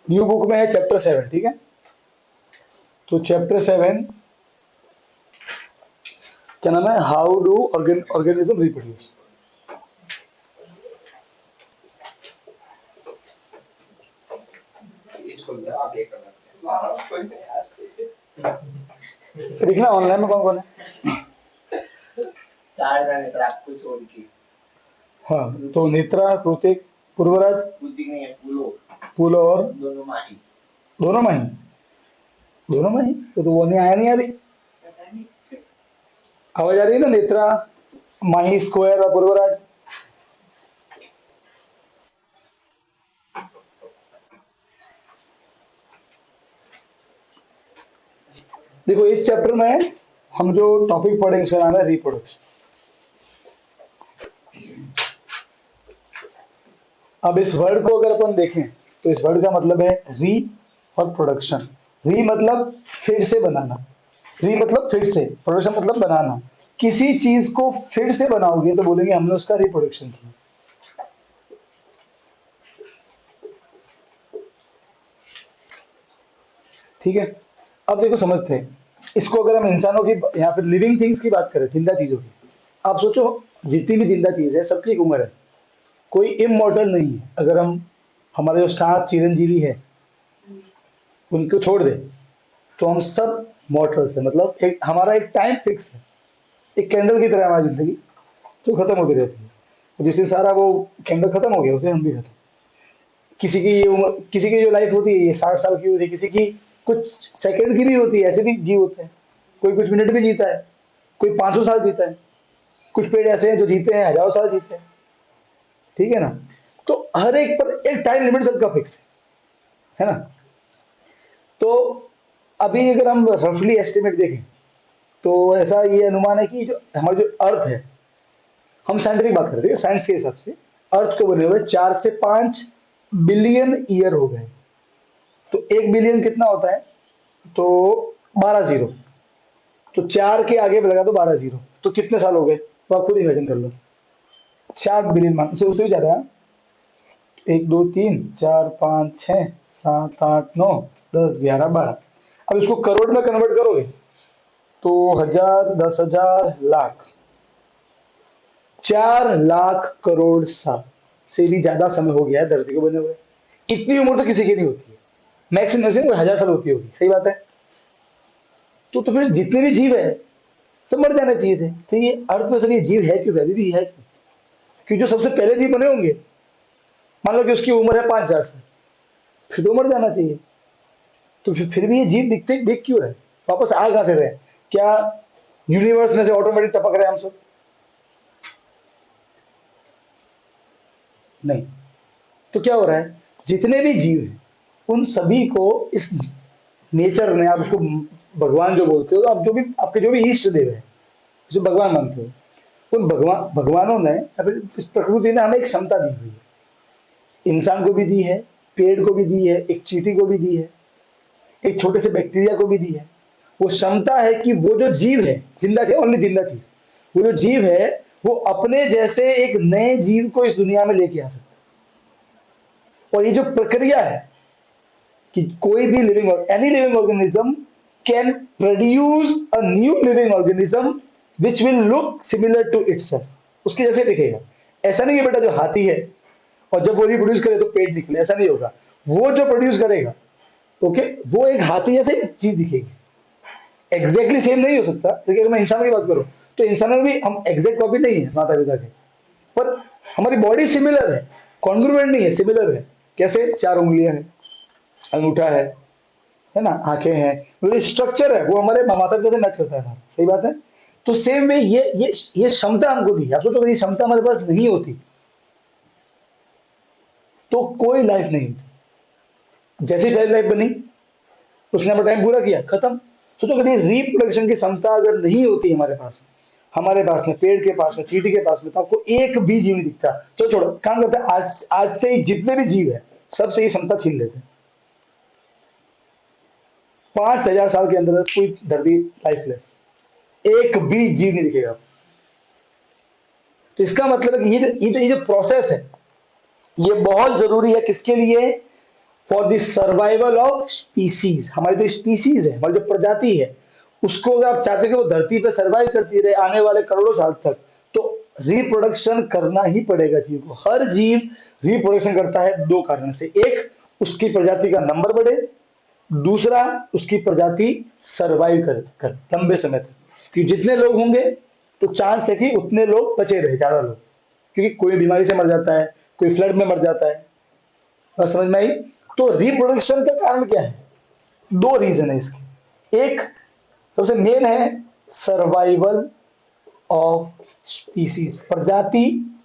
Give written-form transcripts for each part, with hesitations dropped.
New book में है chapter 7, ठीक है। तो चैप्टर 7 क्या नाम है, हाउ डू ऑर्गेनिज्म रिप्रोड्यूस। देखना ऑनलाइन में कौन कौन है। हाँ, तो नेत्रा, कृतिक, पूर्वराज, पुलो और दोनों माही। दोनों माही तो वो नहीं आया, नहीं आ रही आवाज आ रही है ना। नेत्रा, माही स्क्वायर और पूर्वराज। देखो इस चैप्टर में हम जो टॉपिक पढ़ेंगे उसका नाम है रिप्रोडक्शन। अब इस वर्ड को अगर अपन देखें तो इस वर्ड का मतलब है री और प्रोडक्शन। री मतलब फिर से बनाना, री मतलब फिर से, प्रोडक्शन मतलब बनाना। किसी चीज को फिर से बनाओगे तो बोलेंगे हमने उसका रिप्रोडक्शन किया। ठीक है, अब देखो समझते हैं इसको। अगर हम इंसानों की यहाँ पे लिविंग थिंग्स की बात करें, जिंदा चीजों की, आप सोचो जितनी भी जिंदा चीज है सबकी एक उम्र है, कोई इमोर्टल नहीं है। अगर हम हमारे जो 7 चिरंजीवी है उनको छोड़ दें तो हम सब मॉर्टल्स है। मतलब एक हमारा एक टाइम फिक्स है, एक कैंडल की तरह हमारी जिंदगी तो खत्म होती रहती है। जिससे सारा वो कैंडल खत्म हो गया उसे हम भी खत्म। किसी की ये उम्र, किसी की जो लाइफ होती है ये 60 साल की होती है, किसी की कुछ सेकंड की भी होती है, ऐसे भी जीव होते हैं। कोई कुछ मिनट भी जीता है, कोई 500 साल जीता है, कुछ पेड़ ऐसे हैं जो जीते हैं हजारों साल जीते हैं। ठीक है ना। तो हर एक पर एक टाइम लिमिट सबका फिक्स है ना। तो अभी अगर हम रफली एस्टिमेट देखें तो ऐसा ये अनुमान है कि जो हमारी जो अर्थ है, हम साइंटिफिक बात कर रहे हैं, साइंस के हिसाब से अर्थ को बने हुए 4 से 5 बिलियन ईयर हो गए। तो 1 बिलियन कितना होता है, तो 12 जीरो। तो 4 के आगे लगा दो 12 जीरो, तो कितने साल हो गए तो आप खुद इमेजिन कर लो। 4 बिलियन मान से उससे भी ज्यादा है। 1 2 3 4 5 6 7 8 9 10 11 12। अब इसको करोड़ में कन्वर्ट करोगे तो 1000 10,000 लाख, 4 लाख करोड़ साल से भी ज्यादा समय हो गया है धरती को बने हुए। इतनी उम्र तो किसी की नहीं होती है, मैक्सिमम मैक्सिमम 1000 साल होती होगी, सही बात है। तो फिर जितने भी जीव है सब मर जाने चाहिए थे। तो ये अर्थ में सर ये जीव है क्यों, अभी भी है क्यों? क्योंकि जो सबसे पहले जीव बने होंगे, मान लो कि उसकी उम्र है 5,000 साल, फिर तो मर जाना चाहिए। तो फिर भी ये जीव दिखते दिख क्यों रहे, वापस आ कहां से रहे? क्या यूनिवर्स में से ऑटोमेटिक टपक रहे हम सब? नहीं। तो क्या हो रहा है, जितने भी जीव हैं उन सभी को इस नेचर ने, आप उसको भगवान जो बोलते हो, आप जो भी आपके जो भी इष्ट देव है जो भगवान मानते हो, उन भगवानों ने इस प्रकृति ने हमें एक क्षमता दी हुई है। इंसान को भी दी है, पेड़ को भी दी है, एक चींटी को भी दी है, एक छोटे से बैक्टीरिया को भी दी है। वो क्षमता है कि वो जो जीव है, जिंदा है, ओनली जिंदा चीज, वो जो जीव है वो अपने जैसे एक नए जीव को इस दुनिया में लेके आ सकता है। और ये जो प्रक्रिया है कि कोई भी living, any living organism can produce a new living organism which will look similar to itself, उसके जैसे दिखेगा। ऐसा नहीं है बेटा जो हाथी है और जब वो रिप्रोड्यूस करे तो पेट निकले, ऐसा नहीं होगा। वो जो प्रोड्यूस करेगा, ओके, वो एक हाथी जैसे चीज दिखेगी। एग्जैक्टली सेम नहीं हो सकता, जैसे अगर मैं इंसानों की बात करूं तो इंसानों में भी हम एग्जैक्ट कॉपी नहीं है माता पिता के, पर हमारी बॉडी सिमिलर है, कॉन्ग्रुएंट नहीं है, सिमिलर है। कैसे? 4 उंगलियां हैं, अंगूठा है ना, आंखें हैं, वो स्ट्रक्चर है वो हमारे माता पिता से मैच करता है हमारा, सही बात है। तो सेम में ये क्षमता हमको दी है। आप तो ये क्षमता हमारे पास नहीं होती तो कोई लाइफ नहीं होती। जैसी चाइल्ड लाइफ बनी, उसने अपना टाइम पूरा किया, खत्म। सोचो कभी रिप्रोडक्शन की क्षमता अगर नहीं होती हमारे पास में, पेड़ के पास में, चींटी के पास में, तो आपको एक भी जीव नहीं दिखता। तो छोड़ो, काम करते हैं, आज से ही जितने भी जीव है सबसे ये क्षमता छीन लेते हैं। 5,000 साल के अंदर कोई धरती लाइफलेस, एक भी जीव नहीं दिखेगा। तो इसका मतलब है कि ये जो प्रोसेस है ये बहुत जरूरी है, किसके लिए? For the survival of species, हमारी जो स्पीसीज है, हमारी जो प्रजाति है, उसको अगर आप चाहते हो कि वो धरती पे सर्वाइव करती रहे आने वाले करोड़ों साल तक, तो रिप्रोडक्शन करना ही पड़ेगा जीव को। हर जीव रिप्रोडक्शन करता है दो कारण से, एक उसकी प्रजाति का नंबर बढ़े, दूसरा उसकी प्रजाति सर्वाइव कर लंबे समय तक। कि जितने लोग होंगे तो चांस है कि उतने लोग बचे रहे, ज्यादा लोग, क्योंकि कोई बीमारी से मर जाता है, कोई फ्लड में मर जाता है। बस समझ में आई। तो रिप्रोडक्शन का कारण क्या है? दो रीजन है इसके। एक सबसे मेन है सर्वाइवल ऑफ स्पीसीज, प्रजाति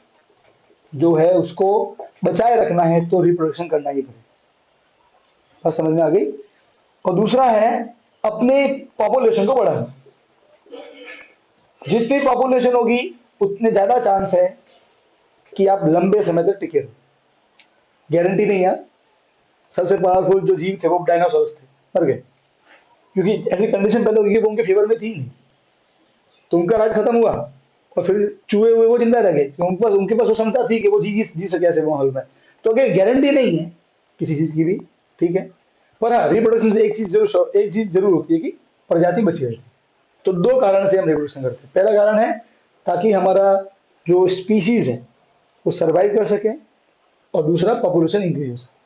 जो है उसको बचाए रखना है तो रिप्रोडक्शन करना ही पड़ेगा। बस समझ में आ गई। और दूसरा है अपने पॉपुलेशन को बढ़ाना। जितनी पॉपुलेशन होगी उतने ज्यादा चांस है कि आप लंबे समय तक टिके रहो। गारंटी नहीं है। सबसे पावरफुल जो जीव थे वो डायनासोर्स थे, मर गए, क्योंकि ऐसी कंडीशन पैदा हुई वो उनके फेवर में थी नहीं, तो उनका राज खत्म हुआ और फिर चूहे हुए वो जिंदा रह गए, तो उनके पास वो क्षमता थी कि वो जी सके ऐसे माहौल में। तो अगर गारंटी नहीं है किसी चीज की भी, ठीक है, पर हाँ रिप्रोडक्शन से एक चीज जरूर होती है कि प्रजाति बची रहेगी। तो दो कारण से हम रिप्रोडक्शन करते हैं। पहला कारण है ताकि हमारा जो स्पीसीज है वो सर्वाइव कर सके, और दूसरा पॉपुलेशन इंक्रीज हो सके।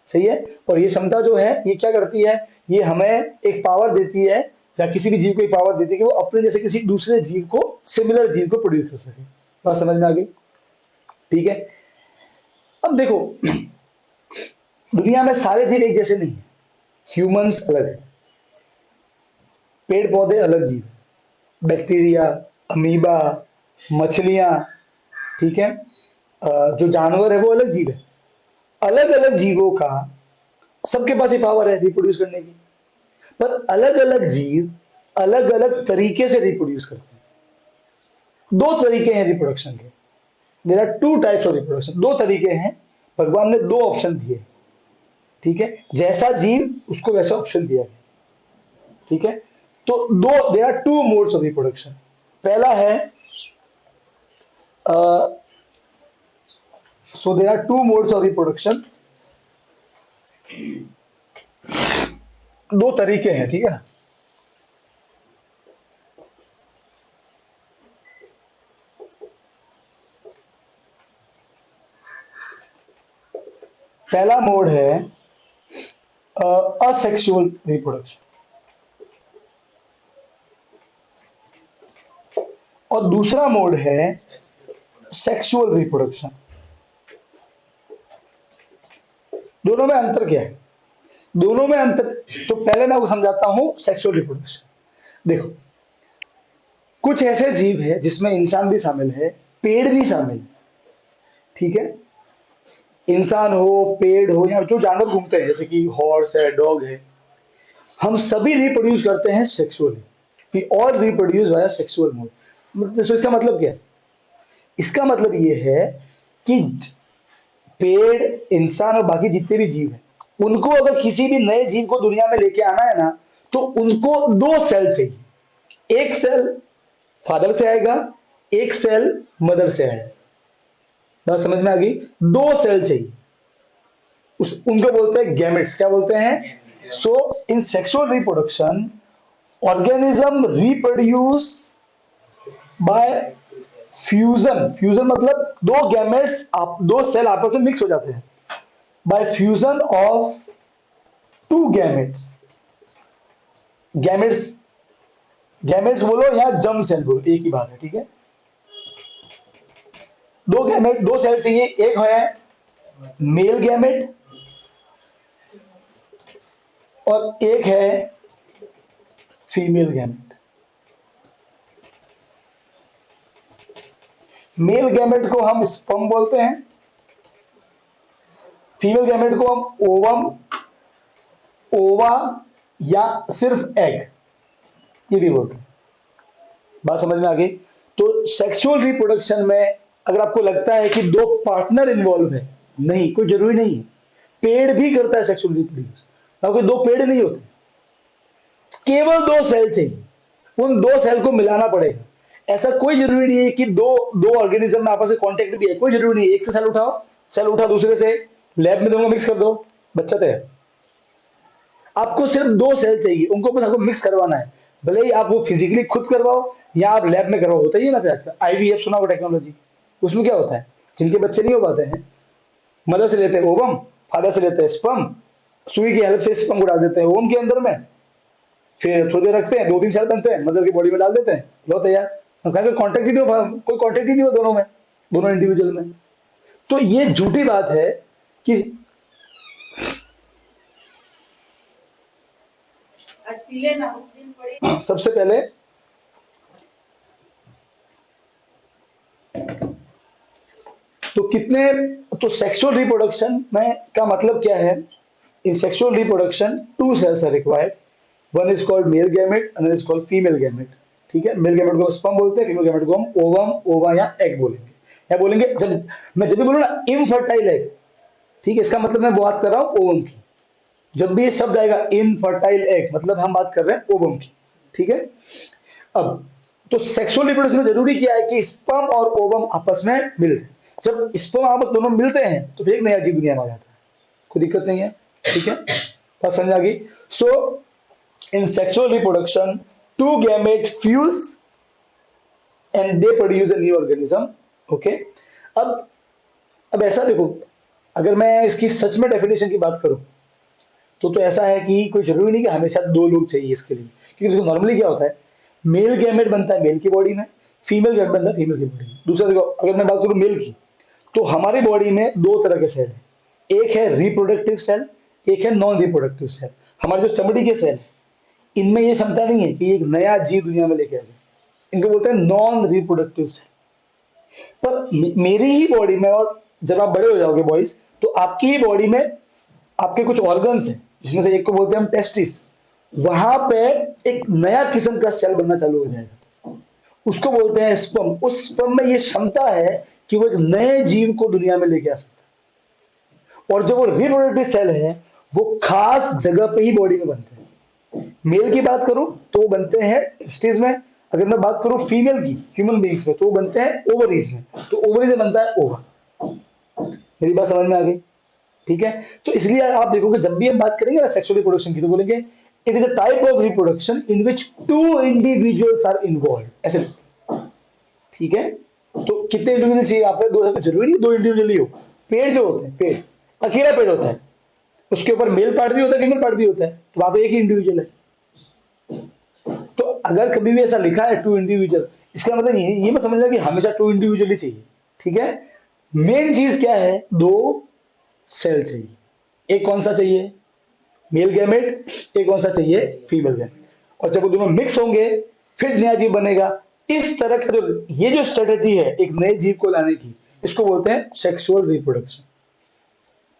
सही है। और ये क्षमता जो है ये क्या करती है, ये हमें एक पावर देती है, या किसी भी जीव को एक पावर देती है कि वो अपने जैसे किसी दूसरे जीव को, सिमिलर जीव को प्रोड्यूस कर सके। बात समझ में आ गई? ठीक है। अब देखो दुनिया में सारे जीव एक जैसे नहीं है। ह्यूमंस अलग है, पेड़ पौधे अलग जीव, बैक्टीरिया, अमीबा, मछलियां, ठीक है, जो जानवर है वो अलग जीव है। अलग अलग जीवों का सबके पास ये पावर है रिप्रोड्यूस करने की, पर अलग अलग जीव अलग अलग तरीके से रिप्रोड्यूस करते हैं। दो तरीके हैं रिप्रोडक्शन के। There are two types of reproduction. दो तरीके हैं, भगवान ने दो ऑप्शन दिए। ठीक है, जैसा जीव उसको वैसा ऑप्शन दिया गया। ठीक है, तो दो, there are two modes of reproduction. पहला है so there are two modes of reproduction. दो तरीके हैं, ठीक है ना। पहला मोड है असेक्सुअल रिप्रोडक्शन, और दूसरा मोड है सेक्सुअल रिप्रोडक्शन। दोनों में अंतर क्या है? दोनों में अंतर, तो पहले मैं आपको समझाता हूं सेक्सुअल रिप्रोडक्शन। देखो, कुछ ऐसे जीव है जिसमें इंसान भी शामिल है, पेड़ भी शामिल है। ठीक है, इंसान हो, पेड़ हो, या जो जानवर घूमते हैं जैसे कि हॉर्स है, डॉग है, हम सभी रिप्रोड्यूस करते हैं sexually. We all reproduce via sexual mode. मतलब इसका मतलब क्या है? इसका मतलब ये है कि पेड़, इंसान और बाकी जितने भी जीव हैं, उनको अगर किसी भी नए जीव को दुनिया में लेके आना है ना, तो उनको दो सेल चाहिए। एक सेल फादर से आएगा, एक सेल मदर से आएगा। बात समझ में आ गई? दो सेल चाहिए। उनको बोलते हैं गैमेट्स। क्या बोलते हैं? So in sexual reproduction organism reproduce by fusion. Fusion मतलब दो गैमेट्स, दो सेल आपस में मिक्स हो जाते हैं bye fusion of two gametes. Gametes, gametes बोलो या जर्म सेल बोलो, एक ही बात है। ठीक है, दो गैमेट, दो सेल चाहिए। एक है मेल गैमेट और एक है फीमेल गैमेट। मेल गैमेट को हम स्पर्म बोलते हैं, फीमेल गैमेट को हम ओवम, ओवा या सिर्फ एग ये भी बोलते हैं। बात समझ में आ गई? तो सेक्सुअल रिप्रोडक्शन में अगर आपको लगता है कि दो पार्टनर इन्वॉल्व है, नहीं, कोई जरूरी नहीं है। पेड़ भी करता है सेक्सुअल रिप्रोडक्शन, क्योंकि दो पेड़ नहीं होते, केवल दो सेल चाहिए। उन दो सेल को मिलाना पड़ेगा। ऐसा कोई जरूरी नहीं है कि दो दो ऑर्गेनिज्म में आपस में कांटेक्ट भी है, कोई जरूरी नहीं है। एक से सेल उठाओ, सेल उठा दूसरे से, लैब में दोनों मिक्स कर दो, बच्चा तैयार। आपको सिर्फ 2 सेल चाहिए, उनको बस आपको मिक्स करवाना है, भले ही आप वो फिजिकली खुद करवाओ या आप लैब में करवाओ। होता ही है ना आजकल आईवीएफ, सुना होगा टेक्नोलॉजी। उसमें क्या होता है, जिनके बच्चे नहीं हो पाते हैं, मदर से लेते हैं ओवम, फादर से लेते हैं स्पर्म, सुई की हेल्प से स्पर्म को डाल देते हैं ओवम के अंदर में, फिर थोड़ी देर रखते हैं, 2-3 सेल बनते हैं, मदर की बॉडी में डाल देते हैं, लो तैयार। कोई कॉन्टेक्ट ही नहीं हो, कोई कॉन्टेक्ट ही नहीं हो दोनों में, दोनों इंडिविजुअल में। तो ये झूठी बात है कि सबसे पहले तो कितने, तो सेक्सुअल रिप्रोडक्शन में का मतलब क्या है? In sexual reproduction 2 cells are required, one is called male gamete, another is called female gamete. ठीक है, मेल गैमेट को स्पर्म बोलते हैं, फीमेल गैमेट को हम ओवम, ओवा या एग बोलेंगे। या बोलेंगे, जब मैं जब भी बोलूँ ना इनफर्टाइल एग, ठीक है, इसका मतलब मैं बात कर रहा हूँ ओवम की। जब भी ये शब्द आएगा इनफर्टाइल एग, मतलब हम बात कर रहे हैं ओवम की। ठीक है, अब तो सेक्सुअल रिप्रोडक्शन में जरूरी क्या है कि स्पर्म और ओवम आपस में मिले। जब स्पर्म आपस दोनों मिलते हैं तो फिर एक नया जीव दुनिया में आ जाता है, कोई दिक्कत नहीं है। ठीक है, बात समझ आ गई। So in sexual reproduction 2 gamete fuse and they produce a new organism. Okay, अब ऐसा देखो, अगर मैं इसकी सच में डेफिनेशन की बात करूं तो ऐसा है कि कोई जरूरी नहीं कि हमेशा 2 लोग चाहिए इसके लिए, क्योंकि देखो नॉर्मली क्या होता है, मेल गैमेट बनता है मेल की बॉडी में, फीमेल गैमेट बनता है फीमेल की बॉडी में। दूसरा देखो, अगर मैं बात करूं मेल की, तो हमारी बॉडी में 2 तरह के सेल हैं, एक है रिप्रोडक्टिव सेल, एक है नॉन रिप्रोडक्टिव सेल। हमारे जो चमड़ी के सेल, इनमें ये क्षमता नहीं है कि एक नया जीव दुनिया में लेके आ जाए, इनको बोलते हैं नॉन रिप्रोडक्टिव सेल। पर मेरी ही बॉडी में, और जब आप बड़े हो जाओगे बॉयज, तो आपकी ही बॉडी में आपके कुछ ऑर्गन्स हैं, जिसमें से एक को बोलते हैं हम टेस्टिस। वहां पे एक नया किस्म का सेल बनना चालू हो जाएगा, उसको बोलते हैं स्पर्म। उस स्पर्म में ये क्षमता है कि वो एक नए जीव को दुनिया में लेके आ सकता है। और जो वो रिप्रोडक्टिव सेल है, वो खास जगह पे ही बॉडी में बनते हैं। मेल की बात करूं तो वो बनते हैं टेस्टिस में, अगर मैं बात करूं फीमेल की, ह्यूमन बींग्स में, तो वो बनते हैं ओवरीज में, तो ओवरीज में बनता है ओवा। मेरी बात समझ में आ गई? ठीक है, तो इसलिए आप देखोगे जब भी हम बात करेंगे ना सेक्सुअल रिप्रोडक्शन की, तो बोलेंगे it is a type of reproduction in which 2 individuals are involve, ऐसे। ठीक है, तो कितने इंडिविजुअल चाहिए आपको? 2 जरूरी नहीं 2 इंडिविजुअल ही हो। पेड़ जो होते हैं, पेड़ अकेला पेड़ होता है, उसके ऊपर मेल पार्ट भी होता है, फीमेल पार्ट भी होता है, तो वहां तो एक ही इंडिविजुअल है। तो अगर कभी भी ऐसा लिखा है 2 इंडिविजुअल, इसका मतलब ये मत समझना कि हमेशा 2 इंडिविजुअल ही चाहिए। ठीक है, मेन चीज क्या है, 2 सेल चाहिए। एक कौन सा चाहिए? Male gamete. एक कौन सा चाहिए? Female gamete. और जब वो दोनों मिक्स होंगे फिर नया जीव बनेगा। इस तरह का जो ये जो स्ट्रेटेजी है एक नए जीव को लाने की, इसको बोलते हैं सेक्सुअल रिप्रोडक्शन।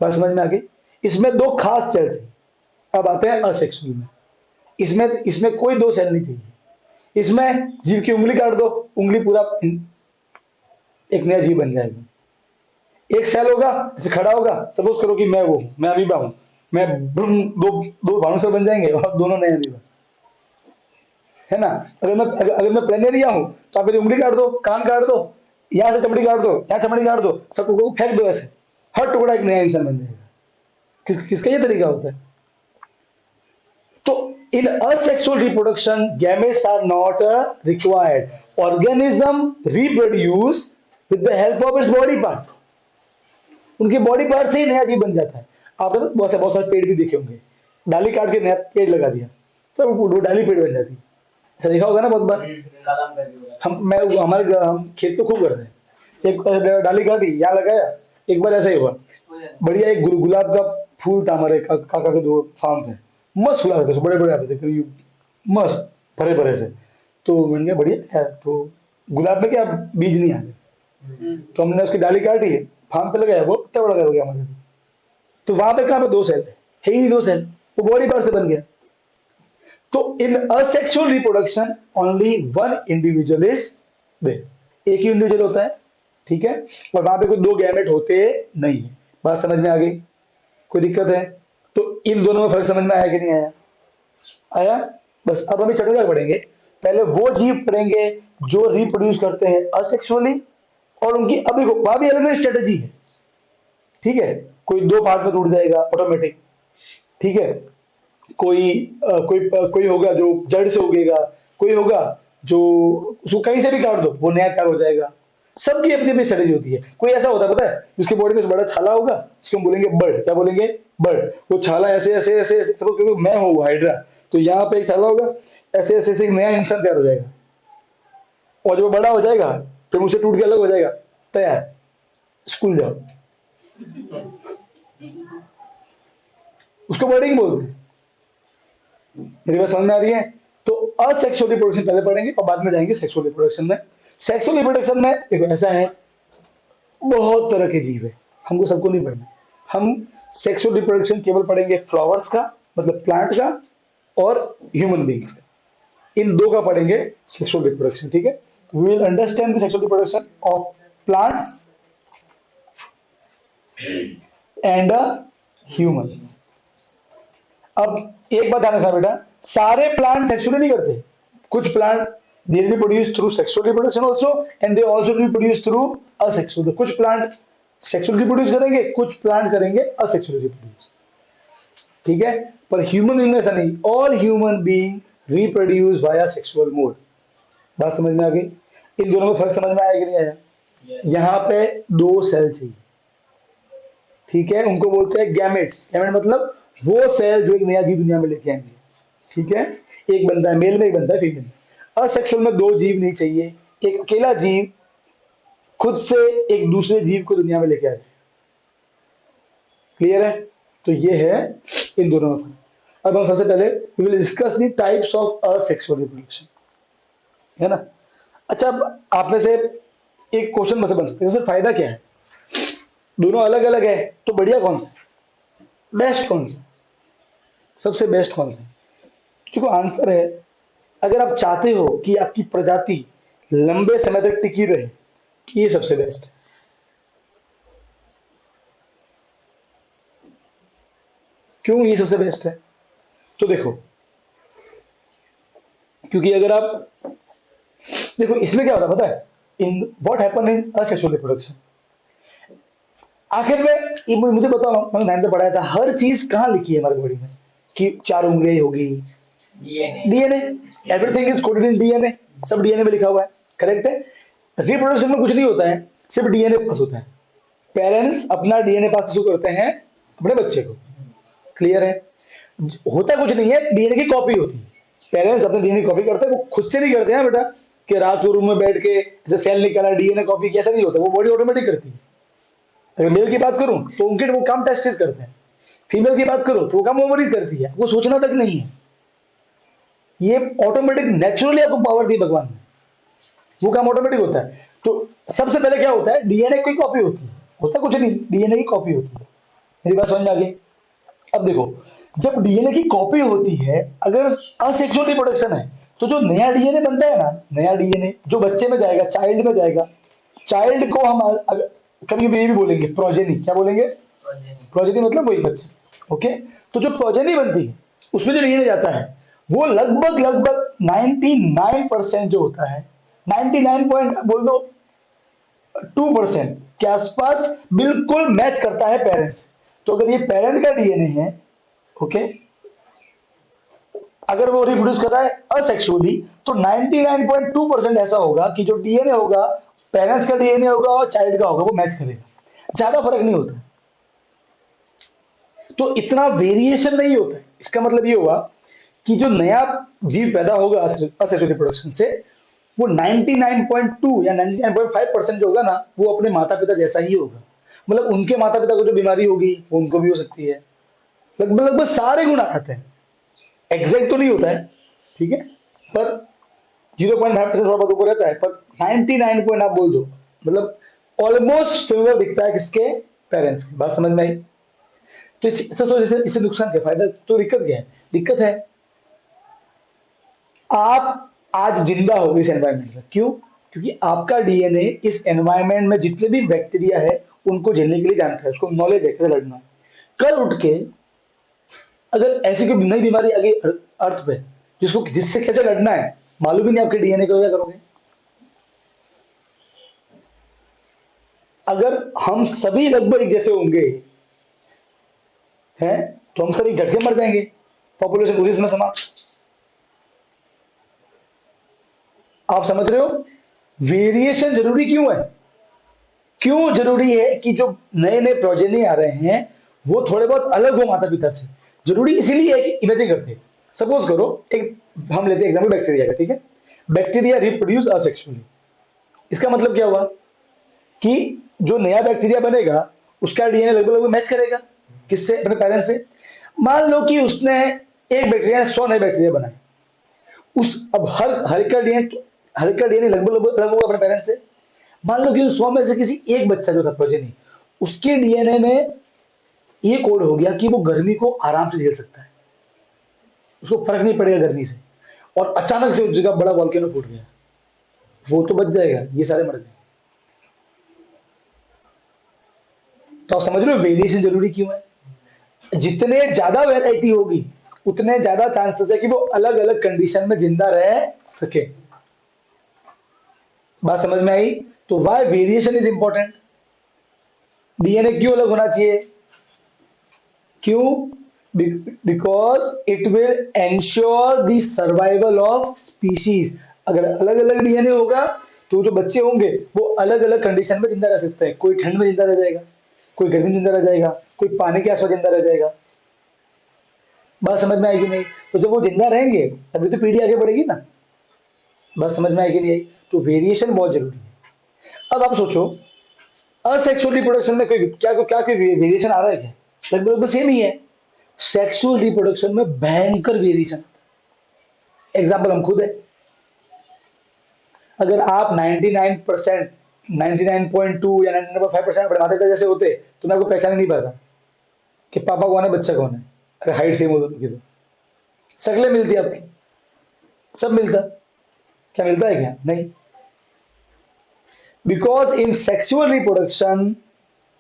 बात समझ में आ गई? इसमें 2 खास सेल्स हैं। अब आते हैं असेक्सुअल में। इसमें इसमें कोई 2 सेल नहीं चाहिए। इसमें जीव की उंगली काट दो, उंगली पूरा एक नया जीव बन जाएगा। एक सेल होगा, जैसे खड़ा होगा, सपोज करो कि मैं वो हूं, मैं अमीबा हूं, मैं दो दो भानुसर बन जाएंगे और दोनों नए अमीबा, है ना? अगर मैं प्लेनेरिया हूं, तो आप मेरी उंगली काट दो, कान काट दो, यहां से चमड़ी काट दो, यहां चमड़ी काट दो, सबको फेंक दो, ऐसे हर टुकड़ा एक नया इंसान बन जाएगा। किसका ये तरीका होता है? तो in asexual reproduction, gametes are not required. Organism reproduce with the help of its body part. उनके बॉडी पार्ट से ही नया जीव बन जाता है। आपने बहुत सारे पेड़ भी देखे होंगे, डाली काट के नया पेड़ लगा दिया, तो वो डाली पेड़ बन जाती है। ऐसा देखा होगा ना बहुत बार। हम खेत पे खूब करते हैं, एक डाली काटी, यहाँ लगाया। एक बार ऐसा ही हुआ, बढ़िया एक गुलाब का फूल था हमारे काका के दो फार्म पे, मस्त फूल आते थे, बड़े बड़े आते थे, करीब मस्त भरे भरे से। तो मैंने कहा बढ़िया है, तो गुलाब में क्या बीज नहीं आते, तो हमने उसकी डाली काटी, फार्म पे लगाया, वो इतना बड़ा हो गया हमारे। तो वहां पे कहाँ पे 2 सेल है ही नहीं, 2 सेल, वो बॉडी पार्ट से बन गया। तो in asexual reproduction only 1 individual is there, एक ही इंडिविजुअल होता है। ठीक है, और वहां पे कोई 2 गैमेट होते नहीं है। बात समझ में आ गई? कोई दिक्कत है? तो इन दोनों में फर्क समझ में आया कि नहीं आया? आया। बस अब हम चटुकार पढ़ेंगे। पहले वो जीव पढ़ेंगे जो रिप्रोड्यूस करते हैं असेक्सुअली, और उनकी अब देखो वहां भी अलग अलग स्ट्रेटेजी है। ठीक है, कोई दो पार्ट में टूट जाएगा ऑटोमेटिक, ठीक है। कोई होगा जो जड़ से उगेगा, कोई होगा जो उसको कहीं से भी काट दो वो नया तैयार हो जाएगा। सबकी अपनी अपनी स्ट्रेटेजी होती है। कोई ऐसा होता है पता है जिसके बॉडी में बड़ा छाला होगा, जिसको हम बोलेंगे बर्ड, क्या बोलेंगे, बर्ड। वो छाला ऐसे ऐसे ऐसे ऐसे सपोज करो मैं हूँ हाइड्रा, तो यहाँ पे एक छाला होगा, ऐसे ऐसे ऐसे एक नया इंसान तैयार हो जाएगा, और जब वो बड़ा हो जाएगा फिर मुझसे टूट के अलग हो जाएगा, तैयार, स्कूल जाओ। उसको बर्डिंग बोलते हैं। मेरी बात समझ में आ रही है? तो असेक्सुअल रिप्रोडक्शन पहले पढ़ेंगे और बाद में जाएंगे सेक्सुअल रिप्रोडक्शन में। सेक्सुअल रिप्रोडक्शन में देखो ऐसा है, बहुत तरह के जीव है, हमको सबको नहीं पढ़ना। हम सेक्सुअल रिप्रोडक्शन केवल पढ़ेंगे फ्लावर्स का, मतलब प्लांट का, और ह्यूमन बींग्स का, इन दो का पढ़ेंगे सेक्सुअल रिप्रोडक्शन, ठीक है। We will understand the sexual reproduction of plants and humans. अब एक बात ध्यान रखना बेटा, सारे प्लांट सेक्सुअली नहीं करते। कुछ plant they reproduce through sexual reproduction also, and they also reproduce through asexual. कुछ प्लांट सेक्सुअल रिप्रोड्यूस करेंगे, कुछ प्लांट करेंगे असेक्सुअल रिप्रोड्यूस, ठीक है। पर ह्यूमन बीइंग में ऐसा नहीं, all human being reproduce via sexual mode. बात समझ में आ गई? इन दोनों में फर्क समझ में आया कि नहीं आया? यहाँ पे दो सेल चाहिए, ठीक है, उनको बोलते हैं गैमेट्स। गैमेट मतलब वो सेल जो एक नया जीव दुनिया में लेके आएंगे, ठीक है। एक बंदा है मेल में, एक बंदा है फीमेल। असेक्सुअल में दो जीव नहीं चाहिए, एक अकेला जीव खुद से एक दूसरे जीव को दुनिया में लेके आए। क्लियर है? तो ये है इन दोनों में। अब हम सबसे पहले we will discuss the types of asexual reproduction, है ना। अच्छा, अब आप में से एक क्वेश्चन में से बन सकते हैं, इससे फायदा क्या है? दोनों अलग अलग है तो बढ़िया कौन सा, बेस्ट कौन सा, सबसे बेस्ट कौन सा? देखो आंसर है, अगर आप चाहते हो कि आपकी प्रजाति लंबे समय तक टिकी रहे, ये सबसे बेस्ट है। क्यों ये सबसे बेस्ट है? तो देखो, क्योंकि अगर आप देखो इसमें क्या होता है पता है, in what happen in asexual reproduction, आखिर में ये मुझे बताओ, मैंने 9th में पढ़ाया था, हर चीज कहाँ लिखी है हमारी बॉडी में कि 4 उंगलियां होगी, DNA, everything is coded in DNA, सब डीएनए में लिखा हुआ है, करेक्ट है। रिप्रोडक्शन में कुछ नहीं होता है, सिर्फ डीएनए पास होता है। पेरेंट्स अपना डीएनए पास शुरू करते हैं अपने बच्चे को, क्लियर है। होता कुछ नहीं है, डीएनए की कॉपी होती है। पेरेंट्स अपने डीएनए कॉपी करते हैं, वो खुद से नहीं करते हैं बेटा कि रात को रूम में बैठ के जैसे सेल निकाला डीएनए कॉपी, कैसा नहीं होता, वो बॉडी ऑटोमेटिक करती है। अगर मेल की बात करूं तो उनके वो काम टेस्टिस करते हैं, फीमेल की बात करो तो वो काम ओवरीज करती है, वो सोचना तक नहीं है, ये ऑटोमेटिक नेचुरली आपको पावर दी भगवान ने, वो काम ऑटोमेटिक होता है। तो सबसे पहले क्या होता है, डीएनए की कॉपी होती है, होता कुछ नहीं, डीएनए की कॉपी होती है। मेरी बात समझ में आ गई? अब देखो, जब डीएनए की कॉपी होती है, अगर असेक्सुअल रिप्रोडक्शन है, तो जो नया डीएनए बनता है ना, नया डीएनए जो बच्चे में जाएगा, चाइल्ड में जाएगा, चाइल्ड को हम कभी कभी ये भी बोलेंगे प्रोजेनी, क्या बोलेंगे, प्रोजेनी मतलब वही बच्चे, ओके। तो जो प्रोजेनी बनती है उसमें जो डीएनए जाता है, वो लगभग लगभग 99% जो होता है, 99 पॉइंट बोल दो 2% के आसपास बिल्कुल मैच करता है पेरेंट्स। तो अगर ये पेरेंट का डीएनए है, ओके, अगर वो रिप्रोड्यूस कर रहा है असेक्सुअली, तो 99.2% ऐसा होगा कि जो डीएनए होगा, पेरेंट्स का डीएनए होगा और चाइल्ड का होगा, वो मैच करेगा, ज्यादा फर्क नहीं होता। तो इतना वेरिएशन नहीं होता है। इसका मतलब ये हुआ कि जो नया जीव पैदा होगा असेक्सुअल रिप्रोडक्शन से, वो 99.2 या 99.5% जो होगा ना, वो अपने माता पिता जैसा ही होगा। मतलब उनके माता पिता को जो बीमारी होगी वो उनको भी हो सकती है, लगभग लगभग सारे गुण आते हैं। एग्जैक्ट तो नहीं होता है, ठीक है, पर 0.5% थोड़ा बहुत ऊपर रहता है, पर 99 पॉइंट आप बोल दो, मतलब ऑलमोस्ट सिमिलर दिखता है किसके, पेरेंट्स की। बात समझ में आई? तो इससे नुकसान क्या, फायदा तो, दिक्कत क्या है? दिक्कत है आप आज जिंदा हो इस एनवायरमेंट में, क्यों? क्योंकि आपका डीएनए इस एनवायरमेंट में जितने भी बैक्टीरिया है उनको झेलने के लिए जानता है, उसको नॉलेज है कैसे लड़ना। कल उठ के अगर ऐसी कोई नई बीमारी आ गई अर्थ पे जिससे कैसे लड़ना है मालूम ही नहीं आपके डीएनए को, क्या करोगे? अगर हम सभी लगभग एक जैसे होंगे है तो हम सभी झटके मर जाएंगे, पॉपुलेशन उसी समय समाप्त। आप समझ रहे हो वेरिएशन जरूरी क्यों है? क्यों जरूरी है कि जो नए नए प्रोजेनी आ रहे हैं वो थोड़े बहुत अलग हो माता पिता से? जरूरी इसीलिए है कि इमेजिन करते हैं, सपोज करो एक हम लेते हैं एग्जाम्पल बैक्टीरिया का, ठीक है? Bacteria reproduce asexually. इसका मतलब क्या हुआ कि जो नया बैक्टीरिया बनेगा उसका डीएनए लगभग लगभग मैच करेगा किससे? अपने पेरेंट्स से। मान लो कि उसने एक बैक्टीरिया 100 नए बैक्टीरिया बनाए, उस अब हर का डीएनए लगभग लगभग अलग होगा अपने पेरेंट्स से। मान लो कि उस 100 में से किसी एक बच्चा जो था प्रोजेनी, उसके डीएनए में ये कोड हो गया कि वो गर्मी को आराम से झेल सकता है, उसको फर्क नहीं पड़ेगा गर्मी से, और अचानक से उस जगह बड़ा वॉल्केनो फूट गया, वो तो बच जाएगा, ये सारे मर गए। तो आप समझ रहे हो वेरिएशन जरूरी क्यों है? जितने ज्यादा वैरायटी होगी उतने ज्यादा चांसेस है कि वो अलग अलग कंडीशन में जिंदा रह सके। बात समझ में आई? तो why variation is important. DNA क्यों अलग होना चाहिए? क्यों? Because it will ensure the survival of species. अगर अलग अलग डीएनए होगा तो जो बच्चे होंगे वो अलग अलग कंडीशन में जिंदा रह सकते हैं। कोई ठंड में जिंदा रह जाएगा, कोई गर्मी में जिंदा रह जाएगा, कोई पानी के आसपास जिंदा रह जाएगा। बात समझ में आएगी नहीं? तो जब वो जिंदा रहेंगे तभी तो पीढ़ी आगे बढ़ेगी ना। बात समझ में आएगी नहीं? तो वेरिएशन बहुत जरूरी है। अब आप सोचो असेक्सुअल रिप्रोडक्शन में कोई क्या कोई वेरिएशन आ रहा है क्या? लगभग सेम ही है। सेक्सुअल रिप्रोडक्शन में भयंकर वेरिएशन। एग्जाम्पल हम खुद है। अगर आप 99% 99.2 या 99.5% अपने माता पिता जैसे होते तो मैं आपको पहचान नहीं पाता कि पापा कौन है बच्चा कौन है। अगर हाइट सेम हो दोनों की तो शक्लें मिलती आपकी, सब मिलता। क्या मिलता है क्या? नहीं। Because in sexual reproduction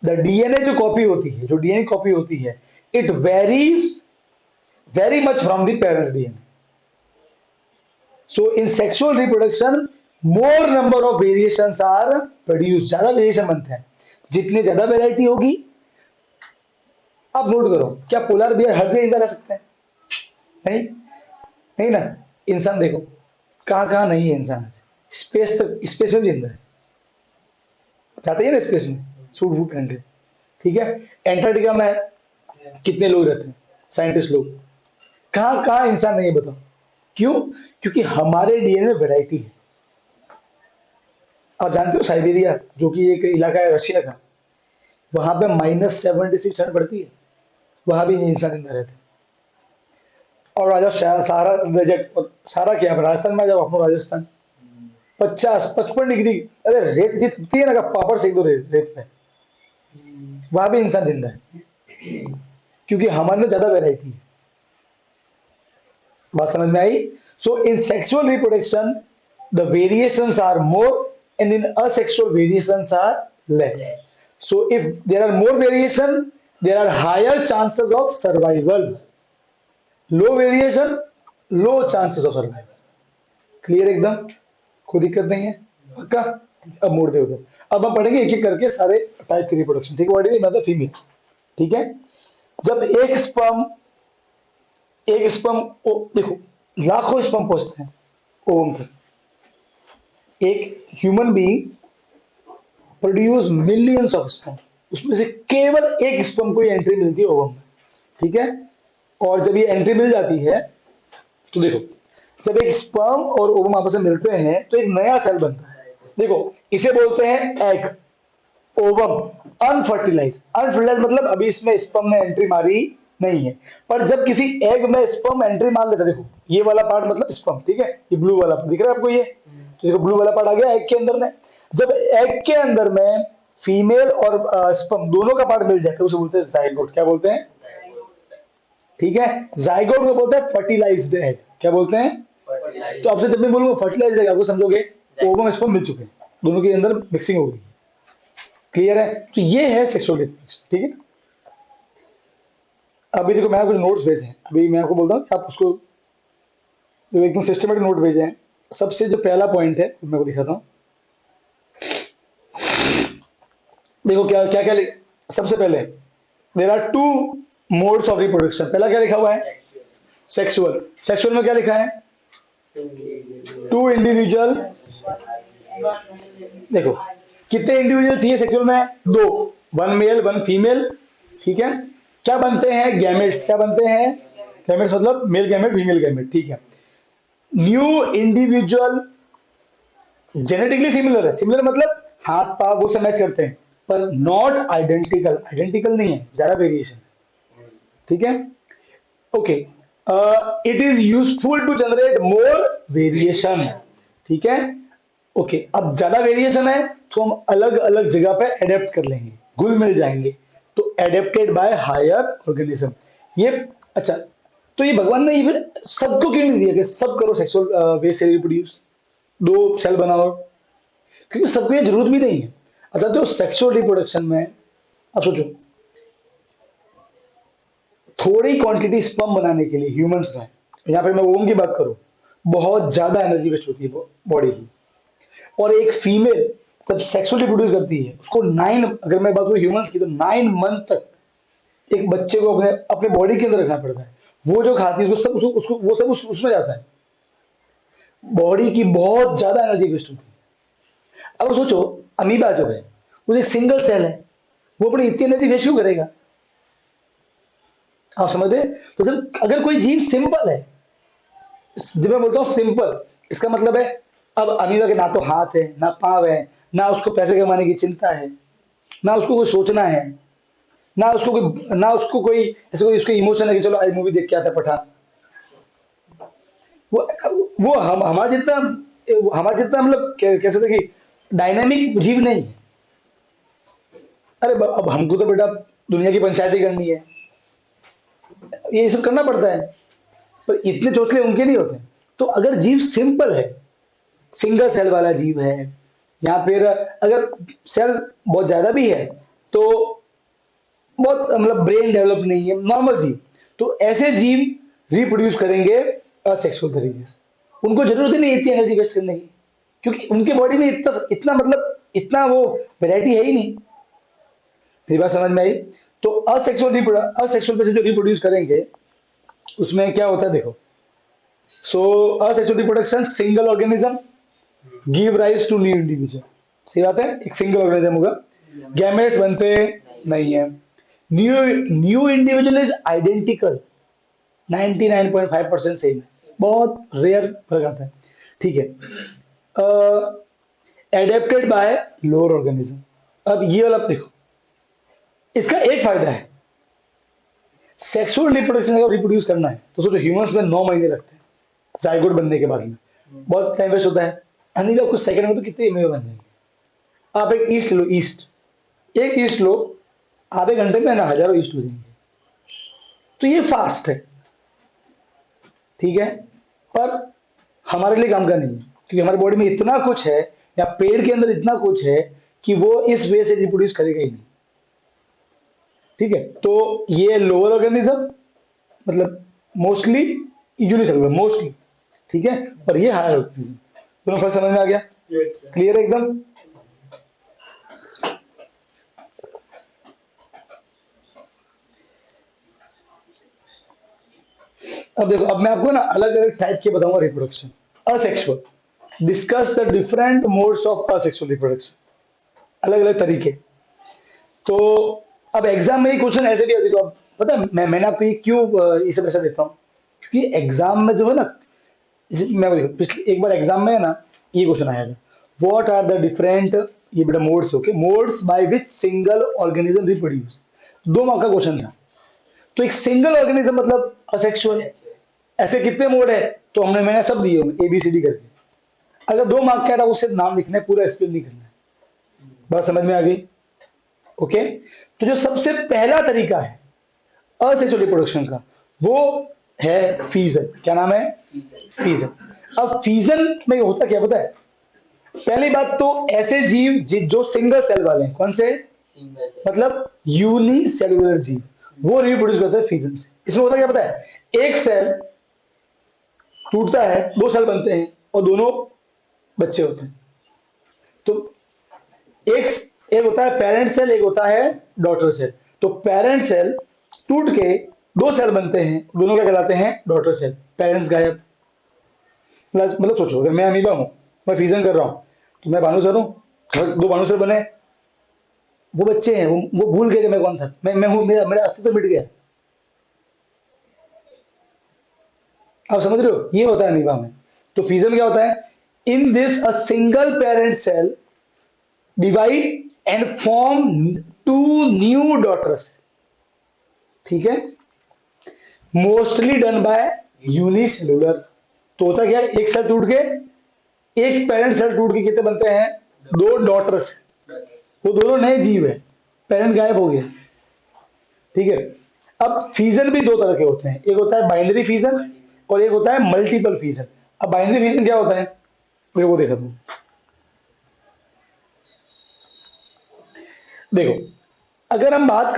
the DNA जो कॉपी होती है, जो डीएनए कॉपी होती है, it varies very much from the parents DNA. So in sexual reproduction more number of variations are produce. ज्यादा वेरिएशन बनते हैं। जितनी ज्यादा वेराइटी होगी, आप नोट करो क्या पोलर बियर हर जगह जिंदा रह सकते हैं? नहीं, नहीं ना। इंसान देखो कहां कहां नहीं है इंसान। स्पेस तक, स्पेस में भी जिंदा है, जाते ही ना स्पेस में सूट वूट पहन के, ठीक है? एंटार्क्टिका में कितने लोग रहते हैं, साइंटिस्ट लोग। कहां कहां इंसान नहीं है बताओ? क्यों? क्योंकि हमारे डीएनए में वैरायटी है। आप जानते हो साइबेरिया जो कि एक इलाका है रशिया का, वहां पे -76 ठंड पड़ती है, वहां भी इंसान जिंदा रहते हैं। और राजस्थान सारा डेजर्ट, सारा क्या है, राजस्थान में जब अपना राजस्थान 50-55 डिग्री, अरे रेत जितनी है ना, पापड़ सेक दो रेत पे, वहां भी इंसान जिंदा है, क्योंकि हमारे में ज्यादा वेराइटी है। बात समझ में आई? So in sexual reproduction the variations are more and in asexual variations are less. So if there are more variation there are higher chances of survival. Low variation, low chances of survival. Clear एकदम? कोई दिक्कत नहीं है? पक्का? अब मोड़ दे उधर। अब हम पढ़ेंगे एक एक करके सारे टाइप की रिप्रोडक्शन, ठीक है? व्हाट इज मतलब फीमेल, ठीक है? जब एक स्पर्म देखो लाखों स्पर्म पहुंचते हैं ओवम तक। एक human being produce millions of sperm, उसमें से केवल एक स्पर्म को एंट्री मिलती है ओवम में, ठीक है? और जब ये एंट्री मिल जाती है तो देखो, जब एक स्पर्म और ओवम आपस में मिलते हैं तो एक नया सेल बनता है। देखो इसे बोलते हैं एग, ओवम, अनफर्टिलाइज। अनफर्टिलाइज मतलब अभी इसमें स्पर्म ने एंट्री मारी नहीं है। पर जब किसी एग में स्पर्म एंट्री मार लेता है, देखो ये वाला पार्ट मतलब स्पर्म, ठीक है? ये ब्लू वाला दिख रहा है आपको, ये तो देखो ब्लू वाला पार्ट आ गया एग के अंदर में। जब एग के अंदर में फीमेल और स्पर्म दोनों का पार्ट मिल जाए तो उसे बोलते हैं जाइगोट। क्या बोलते हैं? ठीक है, जाइगोट को बोलते हैं फर्टिलाइज्ड एग। क्या बोलते हैं? तो आपसे जब मैं बोलूंगा फर्टिलाइज्ड एग, आपको समझोगे ओवम स्पर्म मिल चुके हैं, दोनों के अंदर मिक्सिंग हो गई। क्लियर है? तो ये है सेक्सुअल रिप्रोडक्शन, ठीक है? अभी देखो मैं आपको नोट्स भेजे हैं, अभी मैं आपको बोलता हूँ आप उसको जो एकदम सिस्टमेटिक नोट भेजे हैं। सबसे जो पहला पॉइंट है मैं को दिखाता हूँ। देखो क्या क्या क्या सबसे पहले there are two modes of reproduction, पहला क्या लिखा हुआ है? सेक्सुअल। सेक्सुअल में क्या लिखा है? Two individual. देखो कितने इंडिविजुअल चाहिए सेक्सुअल में? दो, वन मेल वन फीमेल। ठीक है, क्या बनते हैं? गैमेट्स। क्या बनते हैं? गैमेट्स मतलब मेल गैमेट फीमेल गैमेट। ठीक है, न्यू इंडिविजुअल जेनेटिकली सिमिलर है। सिमिलर मतलब हाथ पाँव वो सब मैच करते हैं, पर नॉट आइडेंटिकल। आइडेंटिकल नहीं है, ज्यादा वेरिएशन। ठीक है, okay. It is useful to generate more variation. ठीक है, ओके। अब ज्यादा वेरिएशन है तो हम अलग अलग जगह पे एडेप्ट कर लेंगे, घुल मिल जाएंगे, तो एडेप्टेड बाय हायर ऑर्गेनिज्म। ये अच्छा, तो ये भगवान ने ये फिर सबको क्यों नहीं दिया कि सब करो सेक्सुअल वे से रिप्रोड्यूस, दो सेल बनाओ? क्योंकि सबको ये जरूरत भी नहीं है। अतः तो सेक्सुअल रिप्रोडक्शन में अब सोचो, थोड़ी क्वांटिटी स्पर्म बनाने के लिए ह्यूमंस में, यहाँ पे मैं ओम की बात करूं, बहुत ज्यादा एनर्जी वेस्ट होती है बॉडी की। और एक फीमेल जब सेक्सुअली प्रोड्यूस करती है, उसको 9, अगर मैं बात करूं ह्यूमंस की, तो 9 मंथ तक एक बच्चे को अपने अपने बॉडी के अंदर रखना पड़ता है। वो जो खाती है वो सब वो सब उसमें जाता है। बॉडी की बहुत ज्यादा एनर्जी वेस्ट होती है। अब सोचो, अमीबा जो है वो एक सिंगल सेल है, वो अपनी इतनी एनर्जी वेस्ट क्यों करेगा? आप समझ रहे? तो जब अगर कोई जीव सिंपल है, जब मैं बोलता हूँ सिंपल, इसका मतलब है अब अमीबा के ना तो हाथ है ना पाँव है, ना उसको पैसे कमाने की चिंता है, ना उसको कुछ सोचना है, ना उसको कोई ऐसे कोई उसको इमोशन है कि चलो आज मूवी देख के आता है पठान। वो वो हम हमारा जितना मतलब कैसे थे कि डायनामिक जीव नहीं है। अरे अब हमको तो बेटा दुनिया की पंचायती करनी है, ये सब करना पड़ता है, पर इतने चोचले उनके नहीं होते। तो अगर जीव सिंपल है, सिंगल सेल वाला जीव है, या फिर अगर सेल बहुत ज्यादा भी है तो बहुत मतलब ब्रेन डेवलप नहीं है, नॉर्मल जीव, तो ऐसे जीव रिप्रोड्यूस करेंगे असेक्सुअल तरीके से। उनको जरूरत ही नहीं इतनी एनर्जी वेस्ट करने की, क्योंकि उनके बॉडी में इतना इतना मतलब इतना वो वैरायटी है ही नहीं। मेरी बात समझ में आई? तो असेक्सुअल पे से जो रिप्रोड्यूस करेंगे उसमें क्या होता है देखो। So asexual reproduction, single organism give rise to new individual. सही बात है, एक सिंगल ऑर्गेनिज्म होगा, गैमेट्स बनते नहीं है। New new individual is identical, 99.5% same है, बहुत रेयर फर्क आता है। ठीक है, एडेप्टेड बाय लोअर ऑर्गेनिज्म। अब ये वाला देखो, इसका एक फायदा है, सेक्सुअल रिप्रोडक्शन अगर रिप्रोड्यूस करना है तो सोचो ह्यूमंस में 9 महीने लगते हैं जाइगोट बनने के बाद में, बहुत टाइम वेस्ट होता है। अनिल कुछ सेकंड में तो कितने इमेज बन जाएंगे। आप एक ईस्ट लो, एक ईस्ट लो, आधे घंटे में ना हजारों ईस्ट हो जाएंगे। तो ये फास्ट है, ठीक है, पर हमारे लिए काम का नहीं है, क्योंकि हमारी बॉडी में इतना कुछ है, या पेड़ के अंदर इतना कुछ है कि वो इस वे से रिप्रोड्यूस करेगा ही नहीं। ठीक है, तो ये लोअर ऑर्गेनिज्म मतलब मोस्टली यूनिसेलुलर मोस्टली, ठीक है, और ये हायर ऑर्गेनिज्म। दोनों फर्क समझ में आ गया? क्लियर है एकदम? अब देखो, अब मैं आपको ना अलग अलग टाइप के बताऊंगा reproduction. Asexual, discuss the different modes of asexual reproduction, अलग अलग तरीके। तो अब एग्जाम में ये क्वेश्चन ऐसे भी आते, तो अब पता है मैंने आपको ये क्यों ये सब ऐसा देता हूँ, क्योंकि एग्जाम में जो है ना, मैं देखो पिछले एक बार एग्जाम में है ना, ये क्वेश्चन आया था, व्हाट आर द डिफरेंट, ये बेटा modes, okay, modes by which single organism reproduce. 2 mark का क्वेश्चन था। तो एक सिंगल ऑर्गेनिज्म मतलब असेक्सुअल, ऐसे कितने मोड है, तो मैंने सब दिए होंगे ABCD करके। अगर 2 मार्क का है तो उसे नाम लिखना है, पूरा एक्सप्लेन नहीं करना है। बात समझ में आ गई? ओके, तो जो सबसे पहला तरीका है असेक्सुअल रिप्रोडक्शन का, वो है फीजन। क्या नाम है? फीजन। अब फीजन में होता क्या पता है? पहली बात तो ऐसे जीव जो सिंगल सेल वाले हैं, कौन से? मतलब यूनिसेलुलर जीव, वो रिप्रोड्यूस करते हैं फीजन से। इसमें होता क्या पता है? एक सेल टूटता है, 2 सेल बनते हैं और दोनों बच्चे होते हैं। तो एक एक होता है पेरेंट सेल, एक होता है डॉटर सेल। तो पेरेंट सेल टूट के दो सेल बनते हैं, दोनों क्या कहलाते हैं? Daughter cell. पेरेंट्स गायब। मतलब सोचो, अगर मैं अमीबा हूं, मैं फ्यूजन कर रहा हूं, तो मैं भानुसर हूं, दो भानुसर बने, वो बच्चे हैं, वो भूल गए कि मैं कौन था, मैं हूं, मेरा मेरा अस्तित्व मिट गया। आप समझ रहे हो? ये होता है अमीबा में। तो फ्यूजन क्या होता है? In this a single parent cell divide and form two new daughters. ठीक है, मोस्टली डन बाय यूनिसेलुलर। तो होता क्या है, एक सेल टूट के, एक पेरेंट सेल टूट के कितने बनते हैं? दो डॉटर्स। वो दोनों नए जीव है, पेरेंट गायब हो गया। ठीक है, अब फीजन भी दो तरह के होते हैं, एक होता है बाइनरी फीजन और एक होता है मल्टीपल फीजन। अब बाइनरी फीजन क्या होता है, मेरे को देखा तुम देखो, अगर हम बात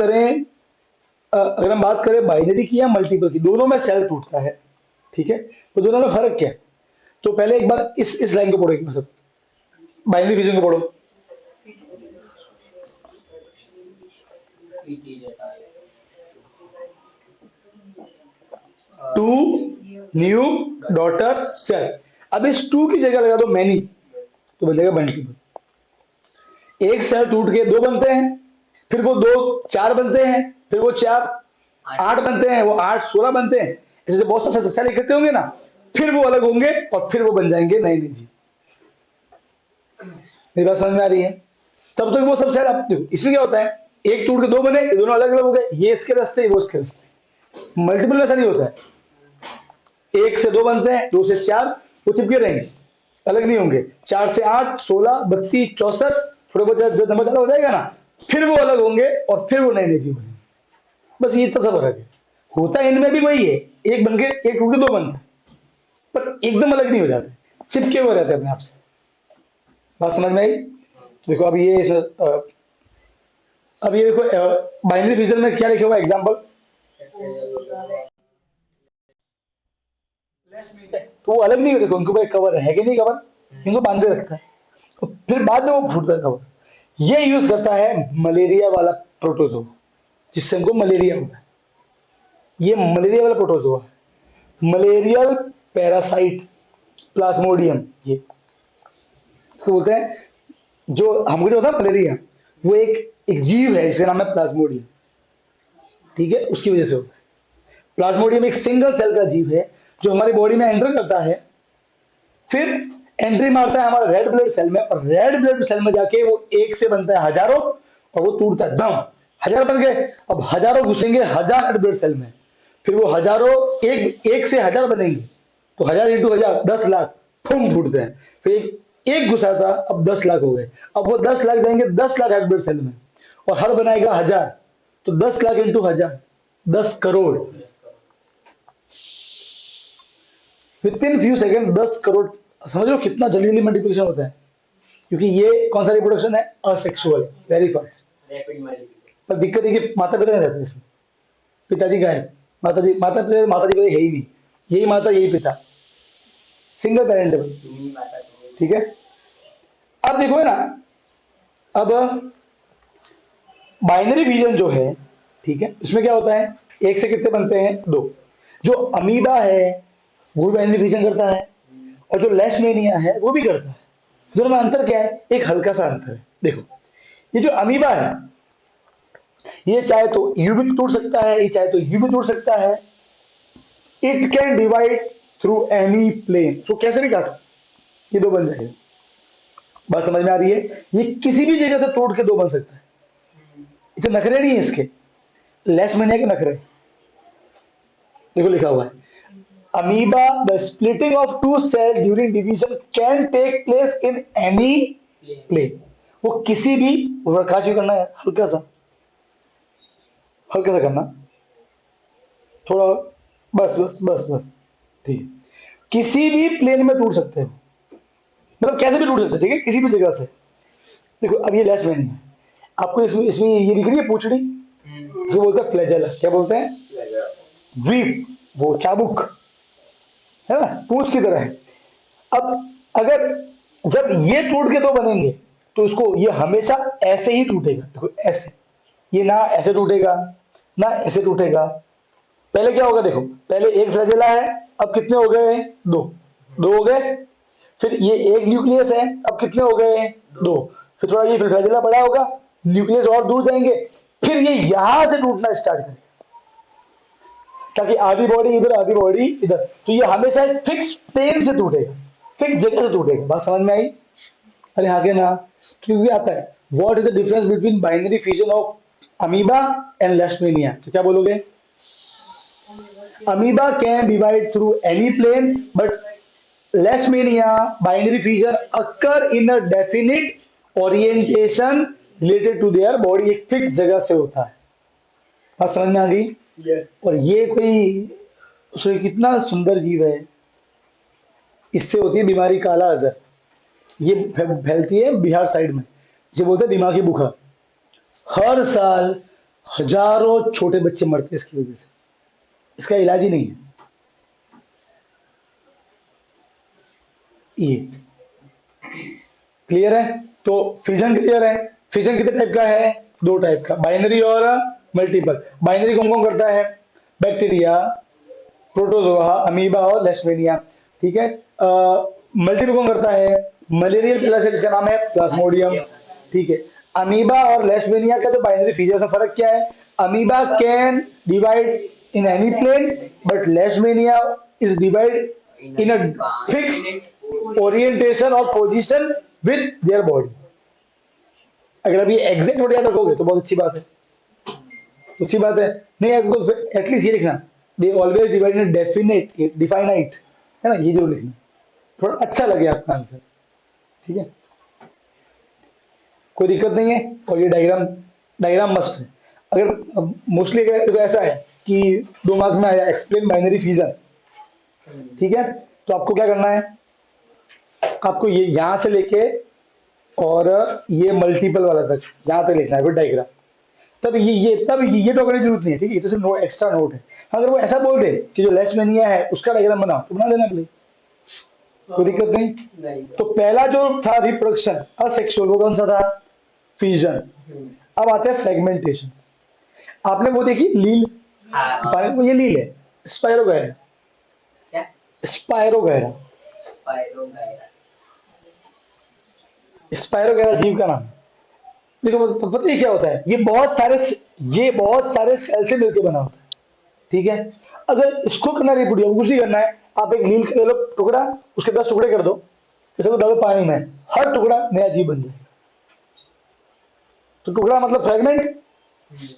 करें बाइनरी की या मल्टीपल की, दोनों में सेल टूटता है। ठीक है, तो दोनों में फर्क क्या है? तो पहले एक बार इस लाइन को पढ़ो, एक मतलब बाइनरी फीजन को पढ़ो। Two new daughter cell. अब इस टू की जगह लगा दो मैनी, तो बन मल्टीपल। एक सेल टूट के दो बनते हैं, फिर वो दो चार बनते हैं, फिर वो चार आठ बनते हैं, वो आठ 16 बनते हैं। इससे बहुत सारे सेल इकट्ठे होंगे ना, फिर वो अलग होंगे और फिर वो बन जाएंगे नए नए जीव। मेरी बात समझ में आ रही है? तब तक वो सब सेल, अब इसमें क्या होता है, एक टूट के दो बने, ये दोनों अलग अलग हो गए, ये इसके रास्ते, वो इसके रास्ते। मल्टीपल में ऐसा नहीं होता है, एक से दो बनते हैं, दो से चार, वो चिपके रहेंगे, अलग नहीं होंगे। चार से आठ, 16, 32, 64, थोड़े बहुत नंबर ज्यादा हो जाएगा ना, फिर वो अलग होंगे और फिर वो नए नए जीव बनेंगे। बस ये इतना सा फर्क है। होता इनमें भी वही है, एक बन के, एक टूट के दो बनते हैं, पर एकदम अलग नहीं हो जाते, चिपके हुए रहते हैं अपने आप से। बात समझ में आई? देखो अब ये इसमें अब ये देखो, बाइनरी फिजन में क्या लिखा हुआ एग्जांपल, तो वो अलग नहीं होते, उनको भाई कवर है कि नहीं, कवर इनको बांधे रखता है, तो फिर बाद में वो फूटता है कवर। ये यूज करता है मलेरिया वाला प्रोटोजोआ, जिससे हमको मलेरिया होता है। ये मलेरिया वाला प्रोटोजोआ, मलेरियल पैरासाइट प्लाज्मोडियम, ये तो बोलते हैं। जो हमको जो होता है मलेरिया, वो एक जीव है जिसका नाम है प्लाज्मोडियम। ठीक है, उसकी वजह से होता है। प्लाज्मोडियम एक सिंगल सेल का जीव है जो हमारी बॉडी में एंटर करता है, फिर एंट्री मारता है हमारे रेड ब्लड सेल में, और रेड ब्लड सेल में जाके वो एक से बनता है हजारों, और वो टूटता है दम, हजार बन गए, अब हजारों घुसेंगे हजार रेड ब्लड सेल में, फिर वो हजारों एक से हजार बनेंगे, तो हजार इंटू हजार 10 लाख, तुम फूटते हैं। फिर एक घुसा था, अब 10 लाख हो गए, अब वो 10 लाख जाएंगे 10 लाख रेड ब्लड सेल में, और हर बनाएगा हजार, तो 10 लाख इंटू हजार 10 crore. With in few second 10 crore. समझ लो कितना जल्दी मल्टीप्लिकेशन होता है, क्योंकि ये कौन सा रिप्रोडक्शन है? Asexual, very fast. पर दिक्कत है कि माता पिता नहीं रहते इसमें, पिताजी का है, माता जी है ही नहीं, यही माता यही पिता, सिंगल पेरेंटेबल। ठीक है, अब देखो है ना, अब बाइनरी फिजन जो है, ठीक है, इसमें क्या होता है, एक से कितने बनते हैं? दो। जो अमीबा है वो भी बाइनरी फिजन करता है, और जो लेशमेनिया है वो भी करता है। दोनों में अंतर क्या है? एक हल्का सा अंतर है। देखो, ये जो अमीबा है, ये चाहे तो यू भी टूट सकता है, ये चाहे तो यू भी टूट सकता है। It can divide through any plane, तो कैसे भी काटो ये दो बन जाएगा। बात समझ में आ रही है? ये किसी भी जगह से तोड़ के दो बन सकता है, इसे नखरे नहीं है इसके, लेस महीने के नखरे। देखो लिखा हुआ है, amoeba the splitting of two cell during division can take place in any plane. वो किसी भी, प्रकाश भी करना है, हल्का सा करना, थोड़ा, बस बस बस बस, ठीक है। किसी भी प्लेन में टूट सकते हो, मतलब कैसे भी टूट सकते हैं, ठीक है, किसी भी जगह से। देखो अब ये लेस मैनिंग है, आपको इसमें इसमें ये दिख रही है पूछड़ी, जो बोलते हैं फ्लैजेला, क्या बोलते हैं? वीप, वो चाबुक है ना, पूछ की तरह है। अब अगर जब ये टूट के दो बनेंगे, तो इसको ये हमेशा ऐसे ही टूटेगा। देखो ऐसे, ये ना ऐसे टूटेगा, ना ऐसे टूटेगा। पहले क्या होगा देखो, पहले एक फ्लैजेला है, अब कितने हो गए? दो। दो हो गए। फिर ये एक न्यूक्लियस है, अब कितने हो गए? दो। फिर थोड़ा ये फ्लैजेला बड़ा होगा, न्यूक्लियस और दूर जाएंगे, फिर ये यहां से टूटना स्टार्ट करेगा, ताकि आधी बॉडी इधर आधी बॉडी इधर, तो ये हमेशा एक फिक्स प्लेन से टूटेगा, फिक्स जगह से टूटेगा। बात समझ में आई? अरे आगे ना, क्योंकि आता है what is the difference between binary fusion of amoeba and leishmania, तो क्या बोलोगे? Amoeba can divide through any plane but leishmania binary fusion occur in a definite orientation related to their body, एक फिक्स जगह से होता है। बात समझ में आ गई? और ये कोई उसमें कितना सुंदर जीव है, इससे होती है बीमारी काला अजहर, ये फैलती है बिहार साइड में, जिसे बोलते हैं दिमागी बुखार। हर साल हजारों छोटे बच्चे मरते हैं इसकी वजह से, इसका इलाज ही नहीं है। ये क्लियर है? तो फिजन क्लियर है? फिजन कितने टाइप का है? दो टाइप का, बाइनरी और मल्टीपल। बाइनरी कौन कौन करता है? बैक्टीरिया, प्रोटोजोआ, अमीबा और लेशमेनिया। ठीक है। मल्टीपल कौन करता है? मलेरियल पैरासाइट, जिसका नाम है प्लाज्मोडियम। ठीक है। अमीबा और लेशमेनिया का जो बाइनरी फीचर्स में फर्क क्या है? Amoeba can divide in any plane but leishmania is divide in a fix orientation और पोजीशन विद देयर बॉडी। अगर अभी एग्जैक्ट वर्ड याद रखोगे तो बहुत अच्छी बात है, अच्छी बात है। नहीं है तो एटलीस्ट ये लिखना, they always divide in definite definite, है ना, ये जरूर लिखना, थोड़ा अच्छा लगे आपका आंसर। ठीक है, कोई दिक्कत नहीं है। और ये डायग्राम, डायग्राम मस्ट है। अगर मोस्टली तो ऐसा है कि 2 मार्क में आया एक्सप्लेन बाइनरी फ्यूजन, ठीक है, तो आपको क्या करना है, आपको ये यहां से लेके और ये मल्टीपल वाला तक यहां तक लिखना है फिर डायग्राम। तब ये तो करने की जरूरत नहीं है, ठीक है, ये तो सिर्फ नोट, एक्स्ट्रा नोट है। अगर वो ऐसा बोल दे कि जो लेशमेनिया है उसका डायग्राम बनाओ तो बना देना प्लीज, कोई दिक्कत नहीं। तो पहला जो था रिप्रोडक्शन असेक्सुअल, वो कौन सा था? फ्यूजन। अब आता है फ्रेगमेंटेशन। आपने वो देखी लील, वो ये लील है, स्पायरोगैरा, स्पायरोगैरा, स्पायरोगैरा जीव का नाम। देखो पता है क्या होता है, ये बहुत सारे सेल से मिलकर बना होता है, ठीक है। अगर इसको करना रिप्रोड्यूस, कुछ नहीं करना है, आप एक लील ले लो टुकड़ा, उसके 10 टुकड़े कर दो, इसे डालो पानी में, हर टुकड़ा नया जीव बन जाएगा। तो टुकड़ा मतलब फ्रेगमेंट,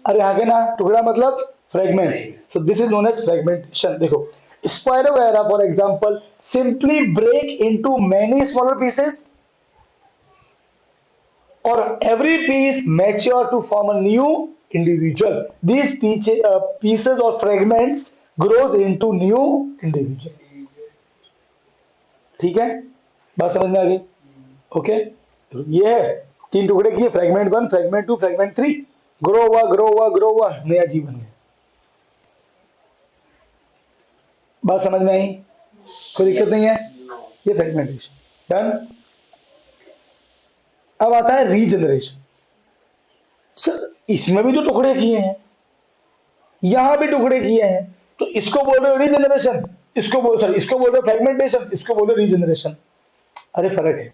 अरे आगे ना, टुकड़ा मतलब fragment, so this is known as fragmentation. देखो spirogyra for example simply break into many smaller pieces or every piece mature to form a new individual. These pieces or fragments grows into new individual. ठीक है, बात समझ में आ गई? Okay, तो ये है 3 टुकड़े किए, फ्रेगमेंट 1, फ्रेगमेंट 2, फ्रेगमेंट 3, ग्रो हुआ ग्रो हुआ ग्रो हुआ, नया जीव बन गया। बात समझ में आई? कोई दिक्कत नहीं है? ये फ्रेगमेंटेशन डन। अब आता है रीजनरेशन। सर इसमें भी तो टुकड़े किए हैं, यहां भी टुकड़े किए हैं, तो इसको बोल रहे हो रीजनरेशन, इसको बोल रहे हो फ्रेगमेंटेशन, इसको बोल रहे हो रीजनरेशन। अरे फर्क है।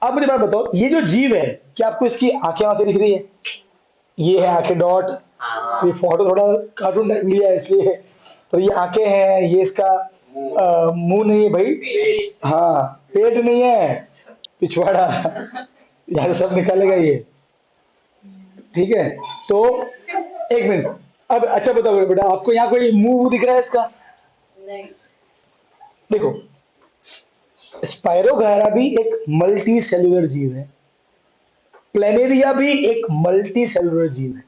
अब मुझे बात बताओ, ये जो जीव है, क्या आपको इसकी आंखें आंखें दिख रही है? ये है आंखें डॉट, ये फोटो थोड़ा कार्टून टाइप लिया है इसलिए, तो ये आंखें हैं, ये इसका मुंह नहीं है भाई, हाँ पेट नहीं है, पिछवाड़ा, यहाँ से सब निकालेगा ये, ठीक है। तो एक मिनट, अब अच्छा बताओ बेटा, आपको यहाँ कोई मुंह दिख रहा है इसका? नहीं। देखो स्पायरोगैरा भी एक मल्टी सेलुलर जीव है, प्लेनेरिया भी एक मल्टी सेलुलर जीव है,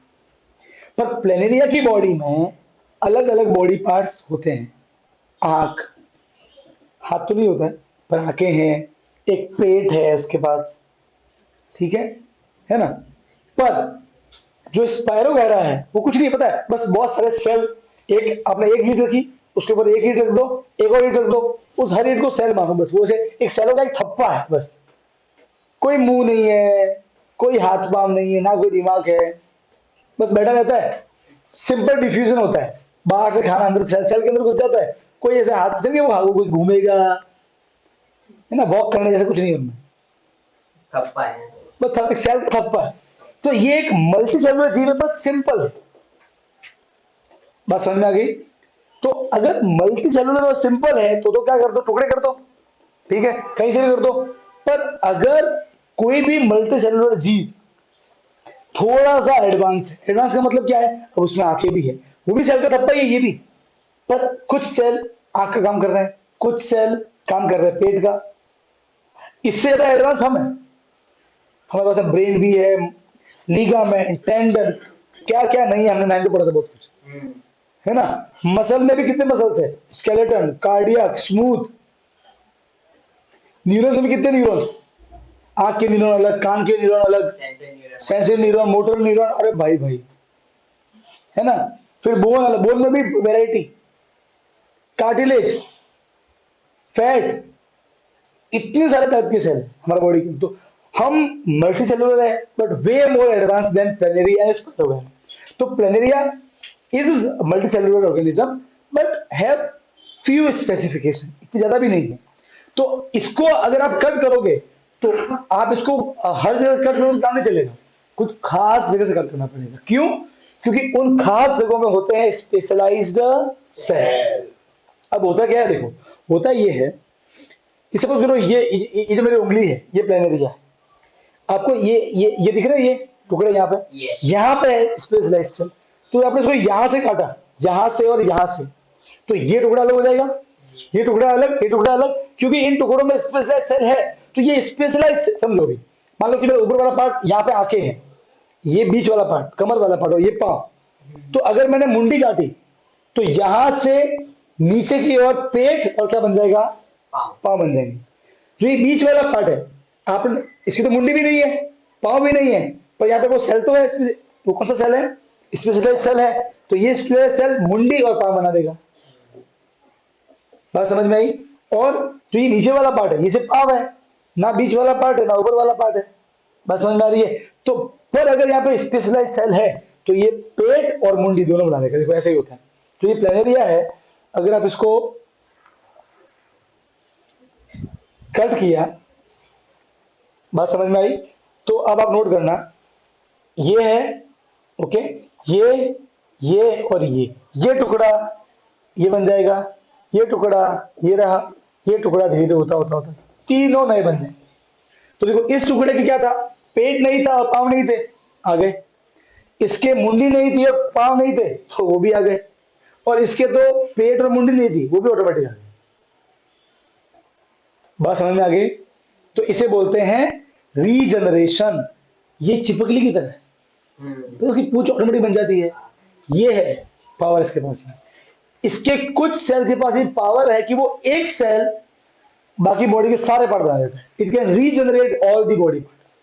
पर प्लेनेरिया की बॉडी में अलग अलग बॉडी पार्ट्स होते हैं। आंख, हाथ तो नहीं होता है, पर आंखें हैं, एक पेट है उसके पास, ठीक है ना। पर जो स्पायरोगैरा है वो कुछ नहीं, पता है, बस बहुत सारे सेल, एक आपने एक ईंट रखी, उसके ऊपर एक ईंट रख दो, एक और ईंट रख दो, उस हर ईंट को सेल मानो, बस वो से एक सेलों का एक थप्पा है बस। कोई मुंह नहीं है, कोई हाथ पांव नहीं है, ना कोई दिमाग है, बस बैठा रहता है, सिंपल डिफ्यूजन होता है, बाहर से खाना अंदर सेल के अंदर घुस जाता है, कोई ऐसे हाथ से नहीं वो कोई घूमेगा, है ना, वॉक करने जैसे कुछ नहीं उनमें, थप्पा है। तो सेल का थप्पा है। तो ये एक मल्टी सेलुलर जीव है, बस सिंपल है। बात समझ में आ गई? तो अगर मल्टी सेलुलर और सिंपल है तो क्या कर दो, टुकड़े कर दो, ठीक है, कहीं से भी कर दो। पर अगर कोई भी मल्टी सेलुलर जीव थोड़ा सा एडवांस है, एडवांस का मतलब क्या है, अब उसमें आंखें भी है, वो भी सेल का थप्पा ही है ये भी, पर कुछ सेल आंख का काम कर रहे हैं, कुछ सेल काम कर रहे हैं पेट का। इससे ज्यादा एडवांस हम है, हमारे पास ब्रेन भी है, लिगामेंट, टेंडन, क्या क्या नहीं है, हमने 9 में पढ़ा था बहुत कुछ, है ना। मसल में भी कितने मसल्स है, स्केलेटन, कार्डियक, स्मूथ। न्यूरॉन्स में कितने न्यूरॉन्स, आंख के न्यूरॉन अलग, कान के न्यूरॉन अलग, सेंसरी न्यूरॉन, मोटर न्यूरॉन, अरे भाई भाई, है ना। फिर बोन अलग, बोन में भी वैरायटी, कार्टिलेज, फैट, इतने सारे टाइप के सेल हमारे बॉडी के। तो हम मल्टी सेलुलर है, but we more advance than planaria and spirogyra. तो planaria is multi cellular organism but have few specification, इतनी ज्यादा भी नहीं है। तो इसको अगर आप कट करोगे तो आप इसको हर जगह कट करोगे काम नहीं चलेगा, कुछ खास जगह से कट करना पड़ेगा। क्यों? क्योंकि उन खास जगहों में होते हैं स्पेशलाइज्ड सेल। अब होता क्या है, देखो, होता ये है, सपोज करो ये जो मेरी उंगली है ये प्लेनेरिया है, आपको ये दिख रहा है, ये टुकड़े यहाँ पे, यहाँ पे है स्पेशलाइज सेल। तो आपने इसको यहाँ से काटा, यहाँ से और यहाँ से, तो ये टुकड़ा अलग हो जाएगा, ये टुकड़ा अलग, ये टुकड़ा अलग, क्योंकि इन टुकड़ों में स्पेशलाइज सेल है। तो ये स्पेशलाइज समझो भी, मान लो कि मेरा ऊपर वाला पार्ट यहाँ पे आंखें हैं, ये बीच वाला पार्ट कमर वाला पार्ट और ये पाँव। तो अगर मैंने मुंडी काटी तो यहां से नीचे की ओर पेट और क्या बन जाएगा, पाँव बन जाएंगे। जो ये बीच वाला पार्ट है, आपने इसकी तो मुंडी भी नहीं है, पाँव भी नहीं है, पर यहाँ पे वो सेल तो है, वो कौन सा सेल है, स्पेशलाइज सेल है। तो ये स्पेशलाइज सेल मुंडी और पाँव बना देगा। बात समझ में आई? और जो ये नीचे वाला पार्ट है ये सिर्फ पाँव है, ना बीच वाला पार्ट है ना ऊपर वाला पार्ट है। बात समझ में आ रही है? तो पर अगर यहाँ पे स्पेशलाइज सेल है तो ये पेट और मुंडी दोनों बना देगा। देखो ऐसा ही होता है। तो ये प्लेनेरिया है, अगर आप इसको कट किया, बात समझ में आई? तो अब आप नोट करना, ये है, ओके, ये और ये टुकड़ा ये बन जाएगा, ये टुकड़ा ये रहा, ये टुकड़ा धीरे होता होता होता तीनों नए बन जाए। तो देखो इस टुकड़े की क्या था, पेट नहीं था और पाँव नहीं थे, आ गए। इसके मुंडी नहीं थी और पाँव नहीं थे, तो वो भी आ गए। और इसके तो पेट और मुंडी नहीं थी, वो भी ऑटोमेटिक आ गए। बात समझ में आ गई? तो इसे बोलते हैं रीजनरेशन। ये चिपकली की तरह है, तो उसकी पूंछ ऑटोमेटिक बन जाती है। ये है पावर इसके पास में। इसके कुछ सेल के पास ये पावर है कि वो एक सेल बाकी बॉडी के सारे पार्ट बना देता है। It can regenerate all the body parts.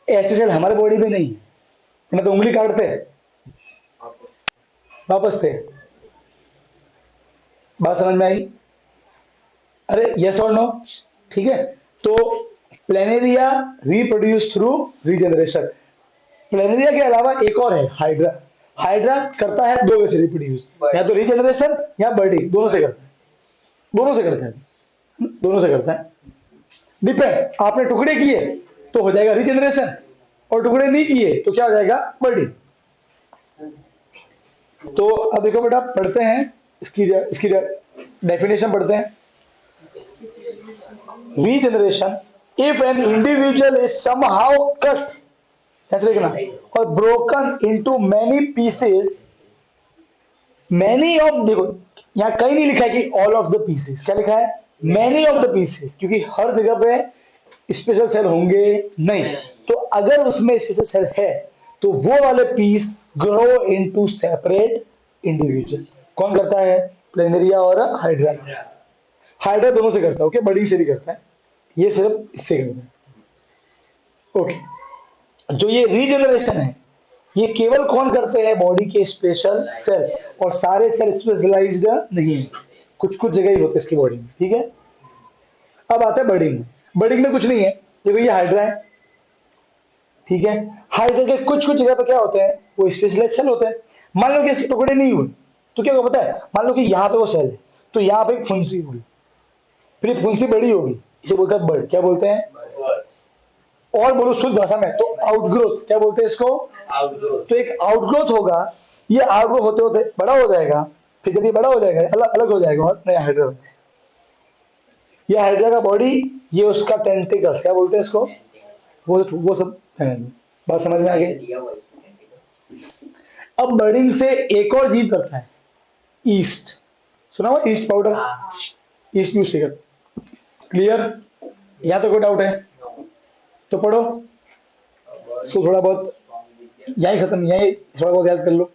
ऐसे सेल हमारे बॉडी में नहीं है, मैं तो उंगली काटते हैं वापस से। बात समझ में आई? अरे यस और नो? ठीक है। तो planaria reproduce through regeneration. Planaria के अलावा एक और है हाइड्रा। हाइड्रा करता है दो वे से रिप्रोड्यूस, या तो रीजनरेशन या बर्डिंग, दोनों से करता है, दोनों से करता है, दोनों से करता है। डिपेंड, आपने टुकड़े किए तो हो जाएगा रीजनरेशन, और टुकड़े नहीं किए तो क्या हो जाएगा, बर्डिंग। तो अब देखो बेटा, पढ़ते हैं इसकी डेफिनेशन पढ़ते हैं। Regeneration, if an individual is somehow cut, ऐसे लिखना, और broken into many pieces, many of, देखो यहाँ कहीं नहीं लिखा है कि ऑल ऑफ द पीसेस, क्या लिखा है, मैनी ऑफ द पीसेस, क्योंकि हर जगह पे स्पेशल सेल होंगे नहीं। तो अगर उसमें स्पेशल सेल है तो वो वाले piece grow into separate individual. कौन करता है, प्लेनेरिया और हाइड्रा। हाइड्रा दोनों से करता है, ओके, बड़ी से भी करता है, ये सिर्फ इससे करता है, ओके। जो ये रीजनरेशन है ये केवल कौन करते हैं, बॉडी के स्पेशल सेल, और सारे सेल स्पेशलाइज्ड नहीं है, कुछ कुछ जगह ही होते हैं इसकी बॉडी में, ठीक है। अब आता है बर्डिंग में। बर्डिंग में कुछ नहीं है, देखो ये हाइड्रा है, ठीक है। हाइड्रा के कुछ कुछ जगह पे क्या होते हैं, वो स्पेशलाइज सेल होते हैं। मान लो कि इसके टुकड़े नहीं हुए तो क्या होगा पता है, मान लो कि यहाँ पे वो सेल है तो यहाँ पे एक फुंसी हुई, फिर ये फुंसी बड़ी होगी, इसे बोलते हैं बर्ड। क्या बोलते हैं? और बोलो शुद्ध भाषा में तो आउटग्रोथ। क्या बोलते हैं इसको? आउटडोर। तो एक आउटग्रोथ होगा, ये आउटग्रोथ होते होते बड़ा हो जाएगा, फिर जब ये बड़ा हो जाएगा अलग अलग हो जाएगा और नया हाइड्रा। ये हाइड्रा का बॉडी, ये उसका टेंटिकल्स। क्या बोलते हैं इसको? वो सब है। बात समझ में आ गई? दिया वही। अब बर्डिंग से एक और जीव करता है, ईस्ट। सुना हुआ ईस्ट पाउडर? हाँ। ईस्ट यूज कर। क्लियर? यहाँ तो कोई डाउट है तो पढ़ो इसको थोड़ा बहुत, यही खत्म, यही थोड़ा बहुत याद कर लो।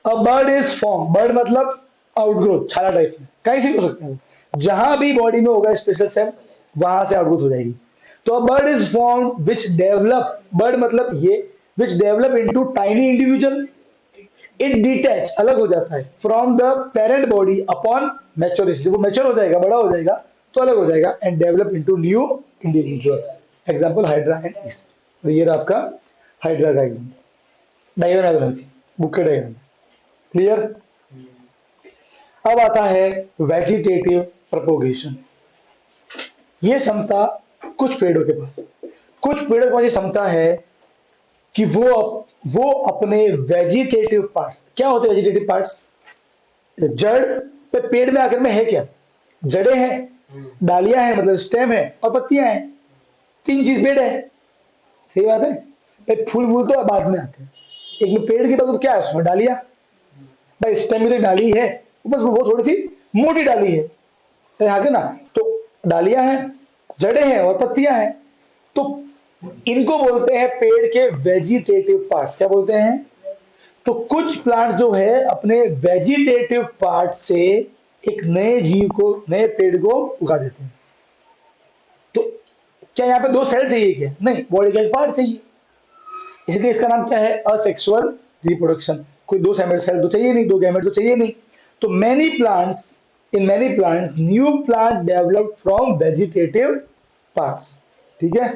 अब बर्ड इज फॉर्म, बर्ड मतलब आउटग्रोथ, छाला टाइप में कहीं से भी हो सकता है, जहां भी बॉडी में होगा स्पेशल सेल वहां से आउटग्रोथ हो जाएगी। तो bird is form which develop, bird मतलब ये, विच develop into tiny individual, it detach, अलग हो जाता है, from the parent body upon maturity. जब वो मैच्योर हो जाएगा, बड़ा हो जाएगा तो अलग हो जाएगा, and develop into new individual. Example hydra and east. तो ये रहा आपका हाइड्रा का एग्जांपल। डायग्राम याद रखिए, बुक के डायग्राम। क्लियर? अब आता है वेजिटेटिव प्रोपोगेशन। ये क्षमता कुछ पेड़ों के पास, कुछ पेड़ों के पास ये क्षमता है कि वो अपने वेजिटेटिव पार्ट्स, क्या होते हैं वेजिटेटिव पार्ट्स? जड़, तो पेड़ में आखिर में है क्या? जड़ें हैं, डालियां हैं मतलब स्टेम है, और पत्तियां हैं। तीन चीज पेड़ है। सही बात है। एक फूल वूल तो बाद में आते हैं, एक में पेड़ की तो क्या है उसमें डालियां, भाई स्टेम में तो डाली है, बस वो थोड़ी सी मोटी डाली है, तो आगे ना, तो डालियां हैं, जड़ें हैं और पत्तियां हैं। तो इनको बोलते हैं पेड़ के वेजिटेटिव पार्ट्स। क्या बोलते हैं? तो कुछ प्लांट जो है अपने वेजिटेटिव पार्ट से एक नए जीव को, नए पेड़ को उगा देते हैं। तो क्या यहाँ पे दो सेल चाहिए क्या? नहीं, बॉडी का एक पार्ट चाहिए, इसलिए इसका नाम क्या है? Asexual reproduction. कोई दो सेल तो चाहिए नहीं, दो गैमेट तो चाहिए नहीं। तो many plants, in many plants new plant develop from vegetative parts. ठीक है।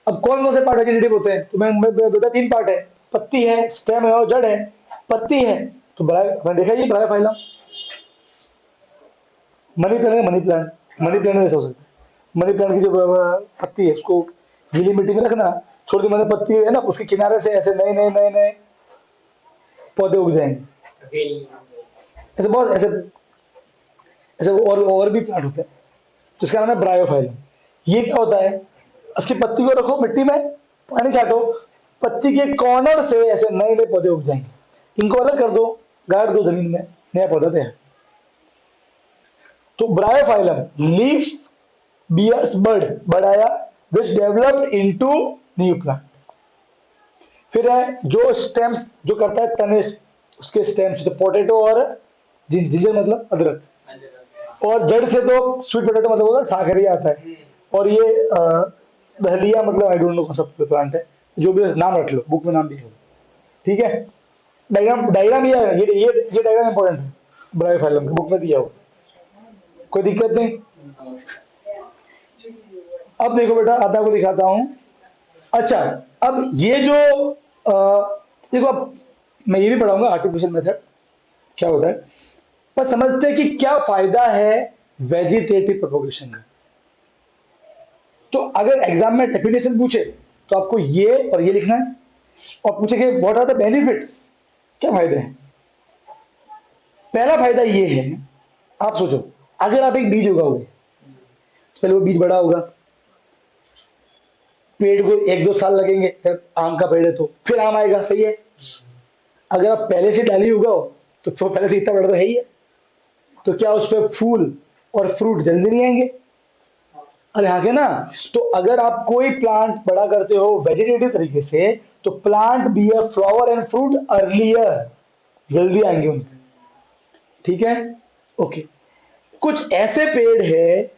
अब कौन कौन से पार्ट वेजिटेटिव होते हैं? तो मैं बता, तीन पार्ट है, पत्ती है, स्टेम है और जड़ है। पत्ती है तो बड़ा देखा ये बड़ा फाइलम, मनी प्लांट है, मनी प्लांट, मनी प्लांट में ऐसा हो सकता है। मनी प्लांट की जो पत्ती है उसको गीली मिट्टी में रखना, थोड़ी मतलब पत्ती है ना, उसके किनारे से ऐसे नए नए नए नए पौधे उग जाएंगे। ऐसे बहुत ऐसे ऐसे और भी प्लांट होते हैं, जिसका नाम है ब्रायोफाइलम। ये क्या होता है? उसकी पत्ती को रखो मिट्टी में, पानी छाटो, पत्ती के कॉर्नर से ऐसे नए नए पौधे उग जाएंगे। इनको अलग कर दो, गाड़ दो जमीन में, नया पौधा तैयार। तो bryophyllum leaf bears bud, bud आया, which develop into new plant. फिर है जो स्टेम्स, जो करता है तने, उसके स्टेम्स, तो पोटैटो और जिंजर मतलब अदरक, और जड़ से तो स्वीट पोटैटो मतलब होता है सागर ही आता है। और ये दहलिया मतलब आई डोंट नो कौन सा प्लांट है, जो भी नाम रख लो, बुक में नाम दिया हो। ठीक है। डायग्राम डायग्राम ये है, ये डायग्राम इंपॉर्टेंट है, ब्रायोफाइलम बुक में दिया हो, कोई दिक्कत नहीं। अब देखो बेटा, आता को दिखाता हूं। अच्छा, अब ये जो देखो, अब मैं ये भी पढ़ाऊंगा आर्टिफिशियल मेथड क्या होता है, पर समझते हैं कि क्या फायदा है वेजिटेटिव प्रोपोगेशन का। तो अगर एग्जाम में डेफिनेशन पूछे तो आपको ये और ये लिखना है, और पूछे कि व्हाट आर द बेनिफिट्स, क्या फायदे हैं। पहला फायदा ये है, आप सोचो, अगर आप एक बीज उगाओगे, पहले वो बीज बड़ा होगा, पेड़ को एक दो साल लगेंगे, फिर आम का पेड़ है तो फिर आम आएगा। सही है। अगर आप पहले से डाली उगाओ तो पहले से इतना बड़ा तो है ही है, तो क्या उस पर फूल और फ्रूट जल्दी नहीं आएंगे? अरे आगे ना। तो अगर आप कोई प्लांट बड़ा करते हो वेजिटेटिव तरीके से, तो plant bear flower and fruit earlier, जल्दी आएंगे उनके। ठीक है। ओके। कुछ ऐसे पेड़ है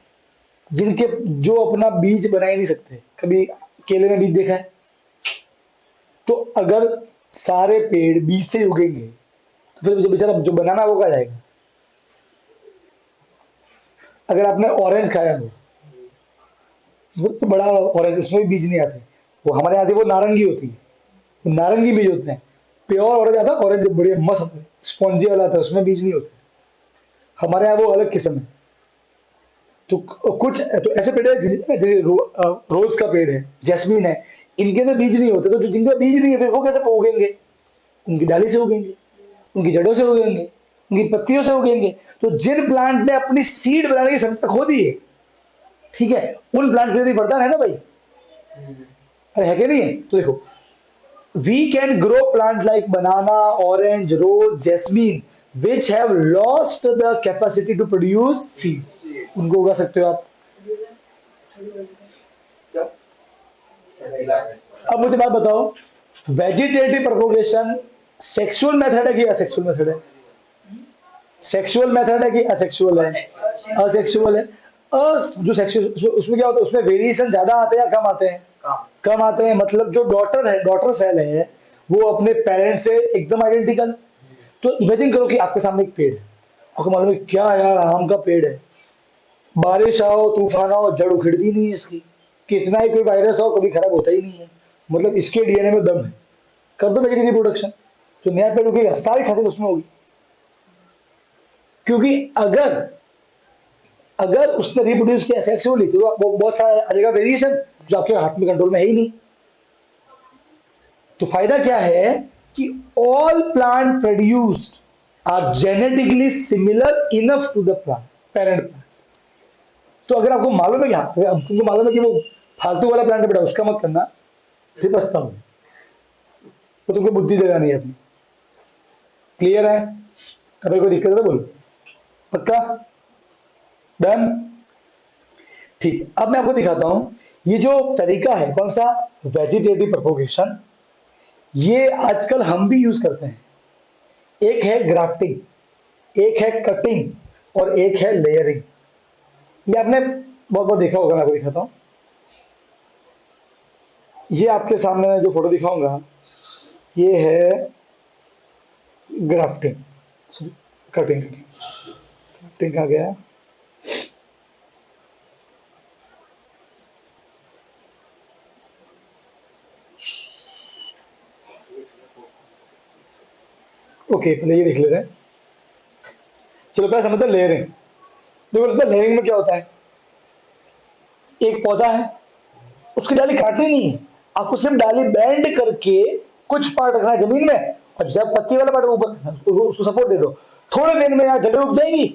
जिनके, जो अपना बीज बना ही नहीं सकते। कभी केले में बीज देखा है? तो अगर सारे पेड़ बीज से ही उगेंगे तो फिर जो बेचारा जो बनाना वो कहा जाएगा। अगर आपने ऑरेंज खाया हो, वो तो बड़ा ऑरेंज, उसमें भी बीज नहीं आते, वो हमारे यहाँ थी वो नारंगी होती है, वो नारंगी बीज होते हैं। प्योर ऑरेंज आता है, ऑरेंज बढ़िया मस्त स्पॉन्जी वाला आता है, उसमें बीज नहीं होते। हमारे यहाँ वो अलग किस्म है। तो कुछ तो ऐसे पेड़ है जैसे रोज का पेड़ है, जैस्मीन है, इनके तो बीज नहीं होते। तो जो जिनके बीज नहीं है फिर वो कैसे उगेंगे? उनकी डाली से उगेंगे, उनकी जड़ों से उगेंगे, उनकी पत्तियों से उगेंगे। तो जिन प्लांट ने अपनी सीड बनाने की क्षमता खो दी है, ठीक है, उन प्लांट के लिए तो वरदान है ना भाई। अरे है कि नहीं है? तो देखो, we can grow plant like banana, orange, rose, jasmine, which have lost the capacity to produce seeds. उनको उगा सकते हो आप। अब मुझे बात बताओ, वेजिटेटिव प्रोपोगेशन सेक्सुअल मेथड है कि असेक्सुअल मेथड है? सेक्सुअल मेथड है कि असेक्सुअल है? असेक्सुअल है। जो सेक्सुअल उसमें क्या होता है, उसमें वेरिएशन ज्यादा आते हैं या कम आते हैं? कम आते हैं। मतलब जो डॉटर सेल है वो अपने पेरेंट से एकदम आइडेंटिकल। तो इमेजिन करो कि आपके सामने एक पेड़ है, आपको मालूम है क्या यार आम का पेड़ है, बारिश आओ तूफान आओ जड़ उखड़ती नहीं है इसकी, कितना ही कोई वायरस हो कभी खराब होता ही नहीं है, मतलब इसके डीएनए में दम है। कर दो वेजिटेटिव प्रोडक्शन, तो नया पेड़ उगेगा, सारी खासियत उसमें होगी। क्योंकि अगर अगर उसने रिप्रोड्यूस किया सेक्सुअली तो वो बहुत सारा आ जाएगा वेरिएशन, जो आपके हाथ में कंट्रोल में है ही नहीं। तो फायदा क्या है कि all plant produced are genetically similar enough to the plant parent plant. तो अगर आपको मालूम है क्या, तुमको मालूम है कि वो फालतू वाला प्लांट है बेटा, उसका मत करना, फिर बचता हूं तो तुमको बुद्धि लगानी है अपनी। क्लियर है? अगर कोई दिक्कत है तो बोलो। पक्का? डन? ठीक। अब मैं आपको दिखाता हूं ये जो तरीका है कौन सा, वेजिटेटिव प्रोपोगेशन, ये आजकल हम भी यूज करते हैं। एक है ग्राफ्टिंग, एक है कटिंग और एक है लेयरिंग। ये आपने बहुत बहुत देखा होगा, मैं आपको दिखाता हूं। ये आपके सामने मैं जो फोटो दिखाऊंगा ये है ग्राफ्टिंग, कटिंग। ग्राफ्टिंग आ गया, ओके पहले ये देख लेते हैं। चलो पहले समझते हैं लेयरिंग। देखो लेयरिंग में क्या होता है, एक पौधा है, उसकी डाली काटनी नहीं है, आपको सिर्फ डाली बेंड करके कुछ पार्ट रखना है जमीन में, और जब पत्ती वाला पार्ट ऊपर उसको सपोर्ट दे दो, थोड़े दिन में यहाँ जड़ें उग जाएंगी,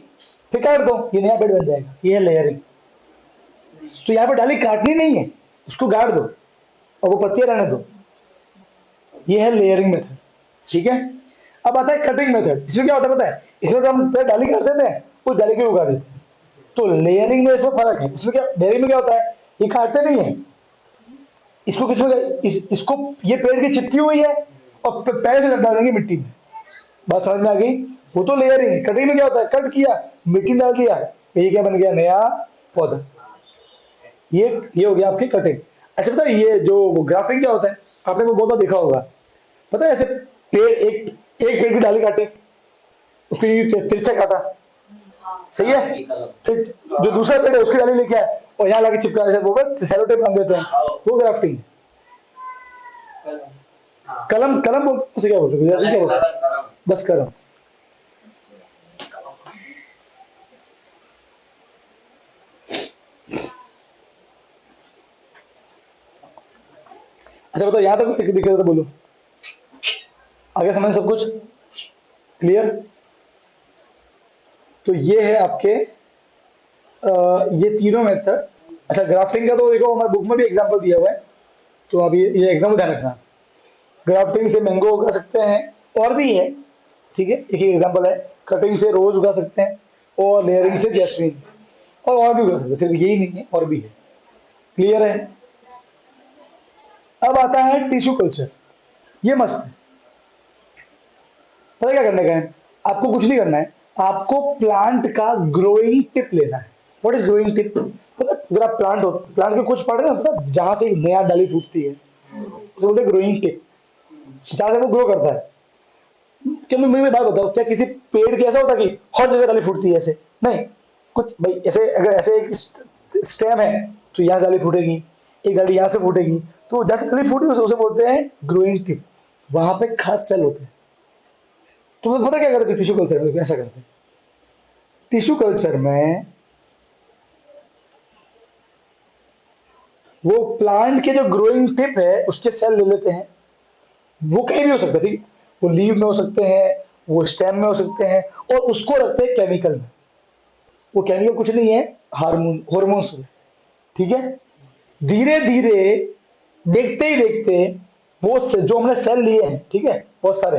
फिर काट दो, ये नया पेड़ बन जाएगा। ये है लेयरिंग। तो यहाँ पे डाली काटनी नहीं है, उसको गाड़ दो और वो पत्तियां रहने दो। ये है लेयरिंग मेथड, ठीक है। अब आता है कटिंग मेथड। इसमें क्या होता है पता है, इसमें तो हम डाली काट देते हैं, उस डाली को उगा देते हैं। तो लेयरिंग में इसमें फर्क है। इसमें क्या, लेयरिंग में क्या होता है, ये काटते नहीं है, इसको किसमें इसको ये पेड़ की चिपकी हुई है और पैर से लगा देंगे मिट्टी में। बात समझ में आ गई? वो तो लेयरिंग। कटिंग में क्या होता है, कट किया, मिट्टी डाल दिया, ये क्या बन गया, नया पौधा। ये हो गया आपकी कटिंग। अच्छा पता है ये जो ग्राफ्टिंग क्या होता है, आपने को बहुत बार देखा होगा। पता है ऐसे पेड़ एक पेड़ की डाली काटे, उसको तिरछा काटा, सही है, फिर जो दूसरा पेड़ है उसकी डाली लेके आए और यहाँ लाके चिपका, वो सेलो टेप बांध देते हैं, वो ग्राफ्टिंग। कलम कलम से क्या बोलते हैं, क्या बोलते हैं? बस कलम। अच्छा बताओ यहाँ तक दिक्कत है तो बोलो, आगे समझ सब कुछ क्लियर? तो ये है आपके ये तीनों मेथड। अच्छा ग्राफ्टिंग का तो देखो हमारे बुक में भी एग्जांपल दिया हुआ है, तो अभी ये एकदम ध्यान रखना। ग्राफ्टिंग से मैंगो उगा सकते हैं, और भी है, ठीक है, एक ही एग्जांपल है। कटिंग से रोज उगा सकते हैं, और लेयरिंग से जैस्मीन, और भी उगा सकते हैं, सिर्फ यही नहीं है, और भी है। क्लियर है? अब आता है टिश्यू कल्चर। ये मस्त है। पता क्या करने का है, आपको कुछ नहीं करना है, आपको प्लांट का ग्रोइंग टिप लेना है। What is growing tip? पता अगर आप प्लांट के कुछ पार्ट है ना, पता जहां से नया डाली फूटती है उसे बोलते हैं ग्रोइंग टिप, जहां से वो ग्रो करता है। क्या मुझे बात बताओ, क्या किसी पेड़ की ऐसा होता है कि हर जगह डाली फूटती है? ऐसे नहीं। कुछ भाई ऐसे, अगर ऐसे एक स्टेम है तो यहाँ डाली फूटेगी, एक डाली यहाँ से फूटेगी, तो जैसे तकलीफ होती है उसे बोलते हैं ग्रोइंग टिप, वहां पे खास सेल होते हैं। तो मतलब पता क्या करते हैं टिश्यू कल्चर में, कैसा करते हैं टिश्यू कल्चर में, वो प्लांट के जो ग्रोइंग टिप है उसके सेल ले लेते हैं, वो कहीं भी हो सकता है, ठीक है? वो लीव में हो सकते हैं, वो स्टेम में हो सकते हैं, और उसको रखते हैं केमिकल में। वो केमिकल कुछ नहीं है, हार्मोन्स, ठीक है? धीरे धीरे, देखते ही देखते, वो जो हमने सेल लिए हैं, ठीक है, बहुत सारे,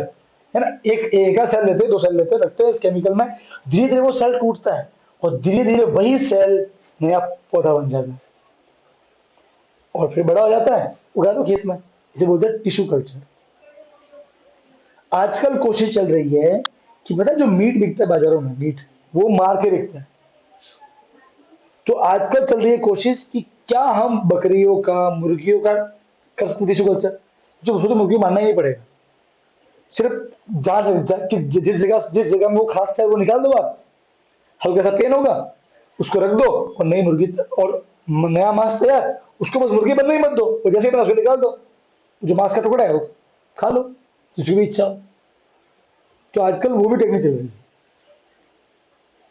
है ना, एक एक का सेल लेते हैं, 2 सेल लेते हैं, रखते हैं इस केमिकल में, धीरे धीरे वो सेल टूटता है और धीरे धीरे वही सेल नया पौधा बन जाता है और फिर बड़ा हो जाता है, उगा दो खेत में। इसे बोलते हैं टिश्यू कल्चर। आजकल कोशिश चल रही है कि पता है जो मीट बिकता है बाजारों में, मीट वो मार के बिकता है। तो आजकल चल रही है कोशिश कि क्या हम बकरियों का, मुर्गियों का कर सकते टिश्यू कल्चर, जो उसको तो मुर्गी मारना ही नहीं पड़ेगा, सिर्फ कि जिस जगह में वो खास है वो निकाल दो आप, हल्का सा पेन होगा, उसको रख दो और नई मुर्गी और नया मांस तैयार, उसको बस मुर्गी बनने ही मत दो, और जैसे ही बना उसको निकाल दो, जो मांस का टुकड़ा है वो खा लो, जिसकी भी इच्छा हो। तो आजकल वो भी टेक्निक चल रही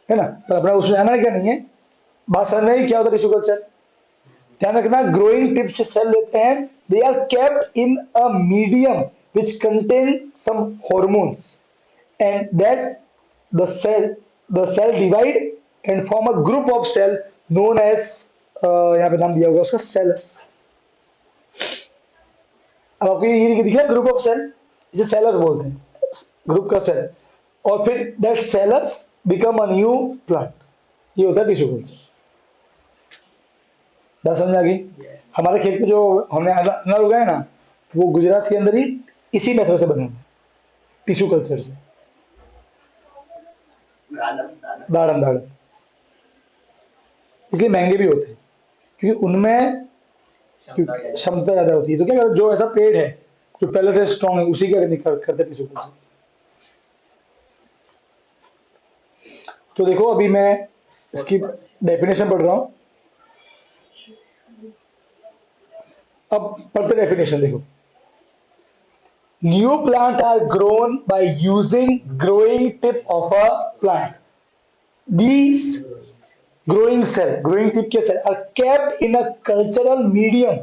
है ना, पर अपना उसमें जाना क्या नहीं है, बात समझ में आई क्या होता है टिश्यू कल्चर। ध्यान रखना, ग्रोइंग टिप से सेल लेते हैं, they are kept in a medium which contain some hormones, and that the cell divide and form a group of cell known as यहाँ पे नाम दिया होगा उसका सेलस। अब आपको ये दिख रहा है ग्रुप ऑफ सेल, इसे सेलस बोलते हैं, ग्रुप का सेल, और फिर that cells become a new plant. ये होता है टिश्यू कल्चर। बात समझ आ गई? हमारे खेत में जो हमने अनार उगाए ना, वो गुजरात के अंदर ही इसी मेथड से बने हैं, टिश्यू कल्चर से। दाड़म दाड़म, इसलिए महंगे भी होते हैं क्योंकि उनमें क्षमता ज्यादा होती है। तो क्या करते, जो ऐसा पेड़ है जो पहले से स्ट्रॉन्ग है उसी का करते टिश्यू कल्चर। तो देखो अभी मैं इसकी डेफिनेशन पढ़ रहा हूं, अब पढ़ते डेफिनेशन देखो। New plants are grown by using growing tip of a plant. These growing tip के cell are kept in a cultural medium.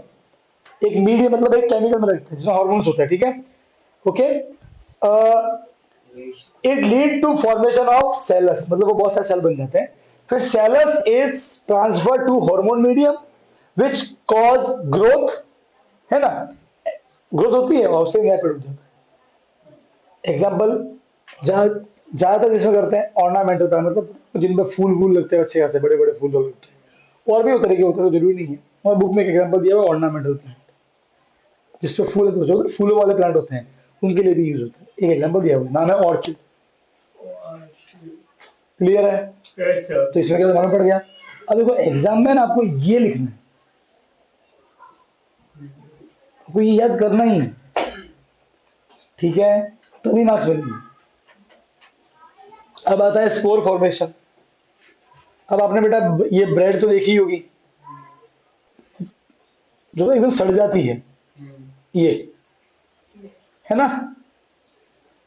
एक मीडियम मतलब एक केमिकल में रखते हैं जिसमें हार्मोन्स होता है, ठीक है? Okay, it lead to formation of callus, मतलब वो बहुत सारे सेल बन जाते हैं। फिर callus is transfer to hormone medium which cause growth, है ना, ग्रोथ होती है और उससे नया पेड़ उग जाता है। एग्जाम्पल ज्यादातर जिसमें करते हैं ऑर्नामेंटल प्लांट, मतलब जिनमें फूल वूल लगते हैं अच्छे खासे बड़े बड़े फूल लगते हैं, और भी तरीके होते हैं, तो जरूरी नहीं है। और बुक में एक एग्जाम्पल दिया हुआ ऑर्नामेंटल प्लांट, जिसपे फूल जो फूलों वाले प्लांट होते हैं उनके लिए भी यूज होता है। एक एग्जाम्पल दिया हुआ, नाम है ऑर्चिड। क्लियर है? तो इसमें क्या मालूम पड़ गया। अब देखो एग्जाम में ना आपको ये लिखना है, आपको ये याद करना ही है, ठीक है, तभी मार्क्स मिलेंगे। अब आता है स्पोर फॉर्मेशन। अब आपने बेटा ये ब्रेड तो देखी होगी जो एकदम सड़ जाती है, ये है ना,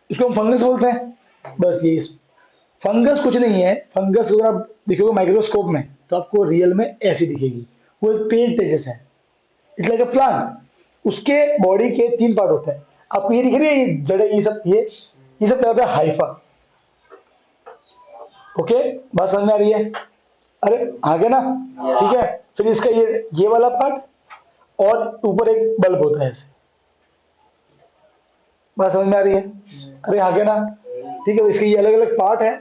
इसको हम फंगस बोलते हैं। बस ये फंगस कुछ नहीं है। फंगस अगर आप देखोगे माइक्रोस्कोप में तो आपको रियल में ऐसी दिखेगी, वो एक पेड़ पे जैसा है, इट्स लाइक अ प्लांट। उसके बॉडी के 3 पार्ट होते हैं, आपको ये दिख रही है, ये जड़े, ये सब क्या होता है, हाइफा। ओके, बात समझ में आ रही है? अरे आगे ना, ठीक है। फिर इसका ये वाला पार्ट और ऊपर एक बल्ब होता है ऐसे, बात समझ में आ रही है? अरे आगे ना, ठीक है। इसके ये अलग अलग पार्ट है।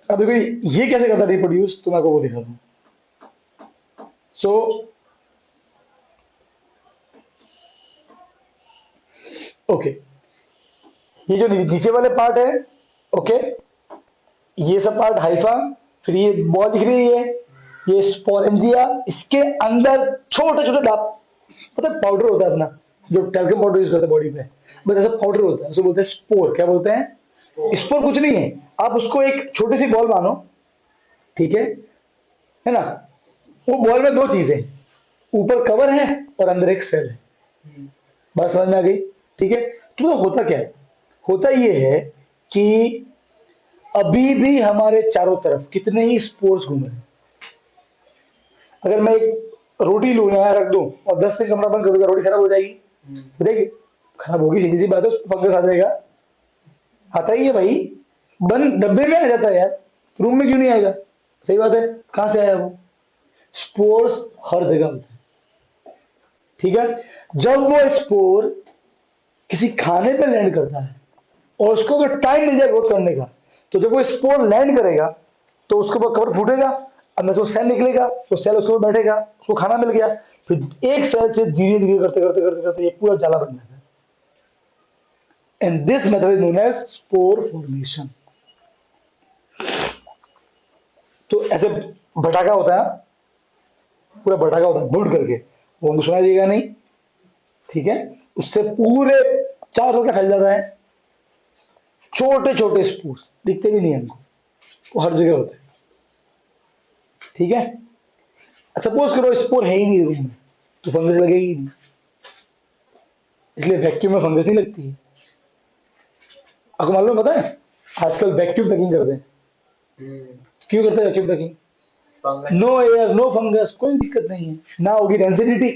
अब देखो ये कैसे करता है रिप्रोड्यूस, तो मैं आपको वो दिखा दूं। सो ओके, ये जो नीचे वाले पार्ट है, ओके, ये सब पार्ट हाइफा। फिर ये बॉल दिख रही है, ये स्पोरेंजिया। इसके अंदर छोटे छोटे मतलब पाउडर होता है अपना, जो टैल्कम पाउडर यूज करते हैं बॉडी पे, बस ऐसा पाउडर होता है, उसको बोलते हैं स्पोर। क्या बोलते हैं? स्पोर कुछ नहीं है, आप उसको एक छोटी सी बॉल मानो, ठीक है ना, वो बॉल में दो चीजें हैं, ऊपर कवर है और अंदर एक सेल है। बात समझ में आ गई? ठीक है। तो होता क्या है? होता ये है कि अभी भी हमारे चारों तरफ कितने ही स्पोर्स घूम रहे हैं। अगर मैं एक रोटी लूं यहाँ रख दूं और 10 दिन कमरा बंद कर दूंगा, रोटी खराब हो जाएगी? हो जाएगी? खराब होगी, सीधी सी बात है, फंगस आ जाएगा। आता ही है भाई, बंद डब्बे में आ जाता है यार, रूम में क्यों नहीं आएगा? सही बात है, कहां से आया वो? स्पोर्स हर जगह होते हैं। ठीक है। जब वो स्पोर किसी खाने पे लैंड करता है और उसको अगर टाइम मिल जाए ग्रोथ करने का, तो जब वो स्पोर लैंड करेगा तो उसके ऊपर कवर फूटेगा, अंदर से सेल निकलेगा, तो सेल उसके ऊपर बैठेगा, उसको खाना मिल गया, फिर एक सेल से धीरे धीरे करते करते करते करते ये पूरा जाला बन जाता है। And this method is known as spore formation. तो ऐसे भटाका होता है, पूरा भटाका होता है बुल्ड करके, वो हमको सुनाई देगा नहीं। ठीक है। उससे पूरे चारों क्या फैल जाता है, छोटे छोटे स्पोर्स दिखते भी नहीं हमको, वो हर जगह होते हैं। ठीक है। सपोज करो स्पोर है ही नहीं रूम में, तो फंगस लगेगी ही नहीं, इसलिए वैक्यूम में फंगस नहीं लगती है। आपको मालूम है, पता है आजकल वैक्यूम पैकिंग करते हैं? क्यों करते हैं vacuum packing? Fungus. No air no fungus, कोई दिक्कत नहीं है, ना होगी डेंसिटी,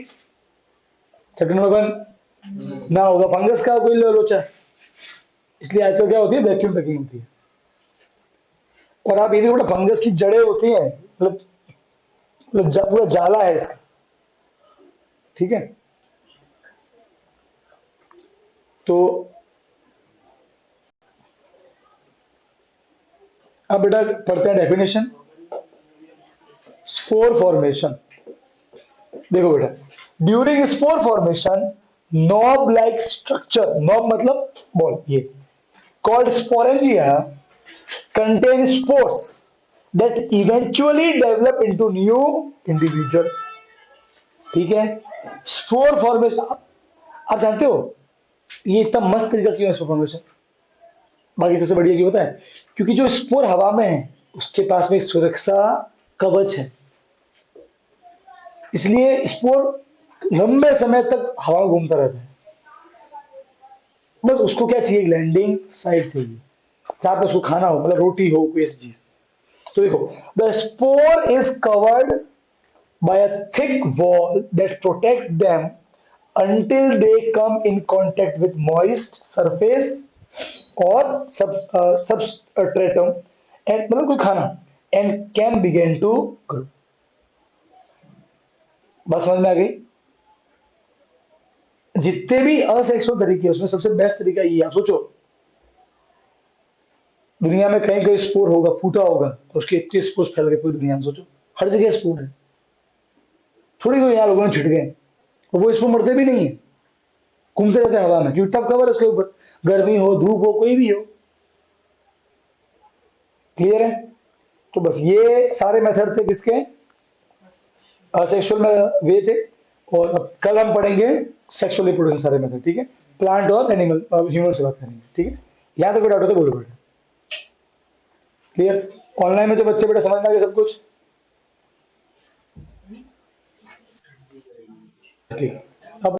सेकंड नंबर वन, ना होगा फंगस का कोई लोचा। इसलिए आजकल क्या होती है, वैक्यूम पैकिंग होती है। और आप ये देखो ना, फंगस की जड़ें होती हैं, मतलब पूरा जाला है इसका। ठीक है। तो अब बेटा पढ़ते हैं डेफिनेशन। स्पोर फॉर्मेशन, देखो बेटा, during spore formation knob like structure, knob मतलब बॉल, ये called sporangia contain spores that eventually develop into new individual। ठीक है। स्पोर फॉर्मेशन, आप जानते हो ये इतना मस्त तरीका क्यों है स्पोर फॉर्मेशन? बाकी सबसे बढ़िया क्यों होता है? क्योंकि जो स्पोर हवा में है उसके पास में सुरक्षा कवच है, इसलिए स्पोर लंबे समय तक हवा में घूमता रहता है। बस उसको क्या चाहिए, लैंडिंग साइड चाहिए जहां पर उसको खाना हो, मतलब रोटी हो, कोई ऐसी चीज। तो देखो, the spore is covered by a thick wall that protect them until they come in contact with moist surface or substratum and मतलब कोई खाना, and can begin to grow। बस समझ में आ गई? जितने भी असेक्सुअल तरीके उसमें सबसे बेस्ट तरीका ये है। सोचो, दुनिया में कहीं कहीं स्पोर होगा, फूटा होगा, तो उसके इतने स्पोर फैल गए पूरी दुनिया में। सोचो, हर जगह स्पोर है, थोड़ी कोई यहाँ लोगों ने छिट गए, और वो स्पोर मरते भी नहीं है, घूमते रहते हैं हवा में, क्योंकि टफ कवर है उसके ऊपर, गर्मी हो धूप हो कोई भी हो। क्लियर है? तो बस ये सारे मेथड थे किसके, असेक्सुअल में वे थे। और अब कल हम पढ़ेंगे सेक्सुअल रिप्रोडक्शन सारे मेथड। ठीक है। प्लांट और एनिमल, ह्यूमन से बात करेंगे। ठीक है। यहाँ तक कोई डाउट हो तो बोलो बेटा। क्लियर? ऑनलाइन में जो बच्चे बेटा समझ में आ गया सब कुछ? ठीक।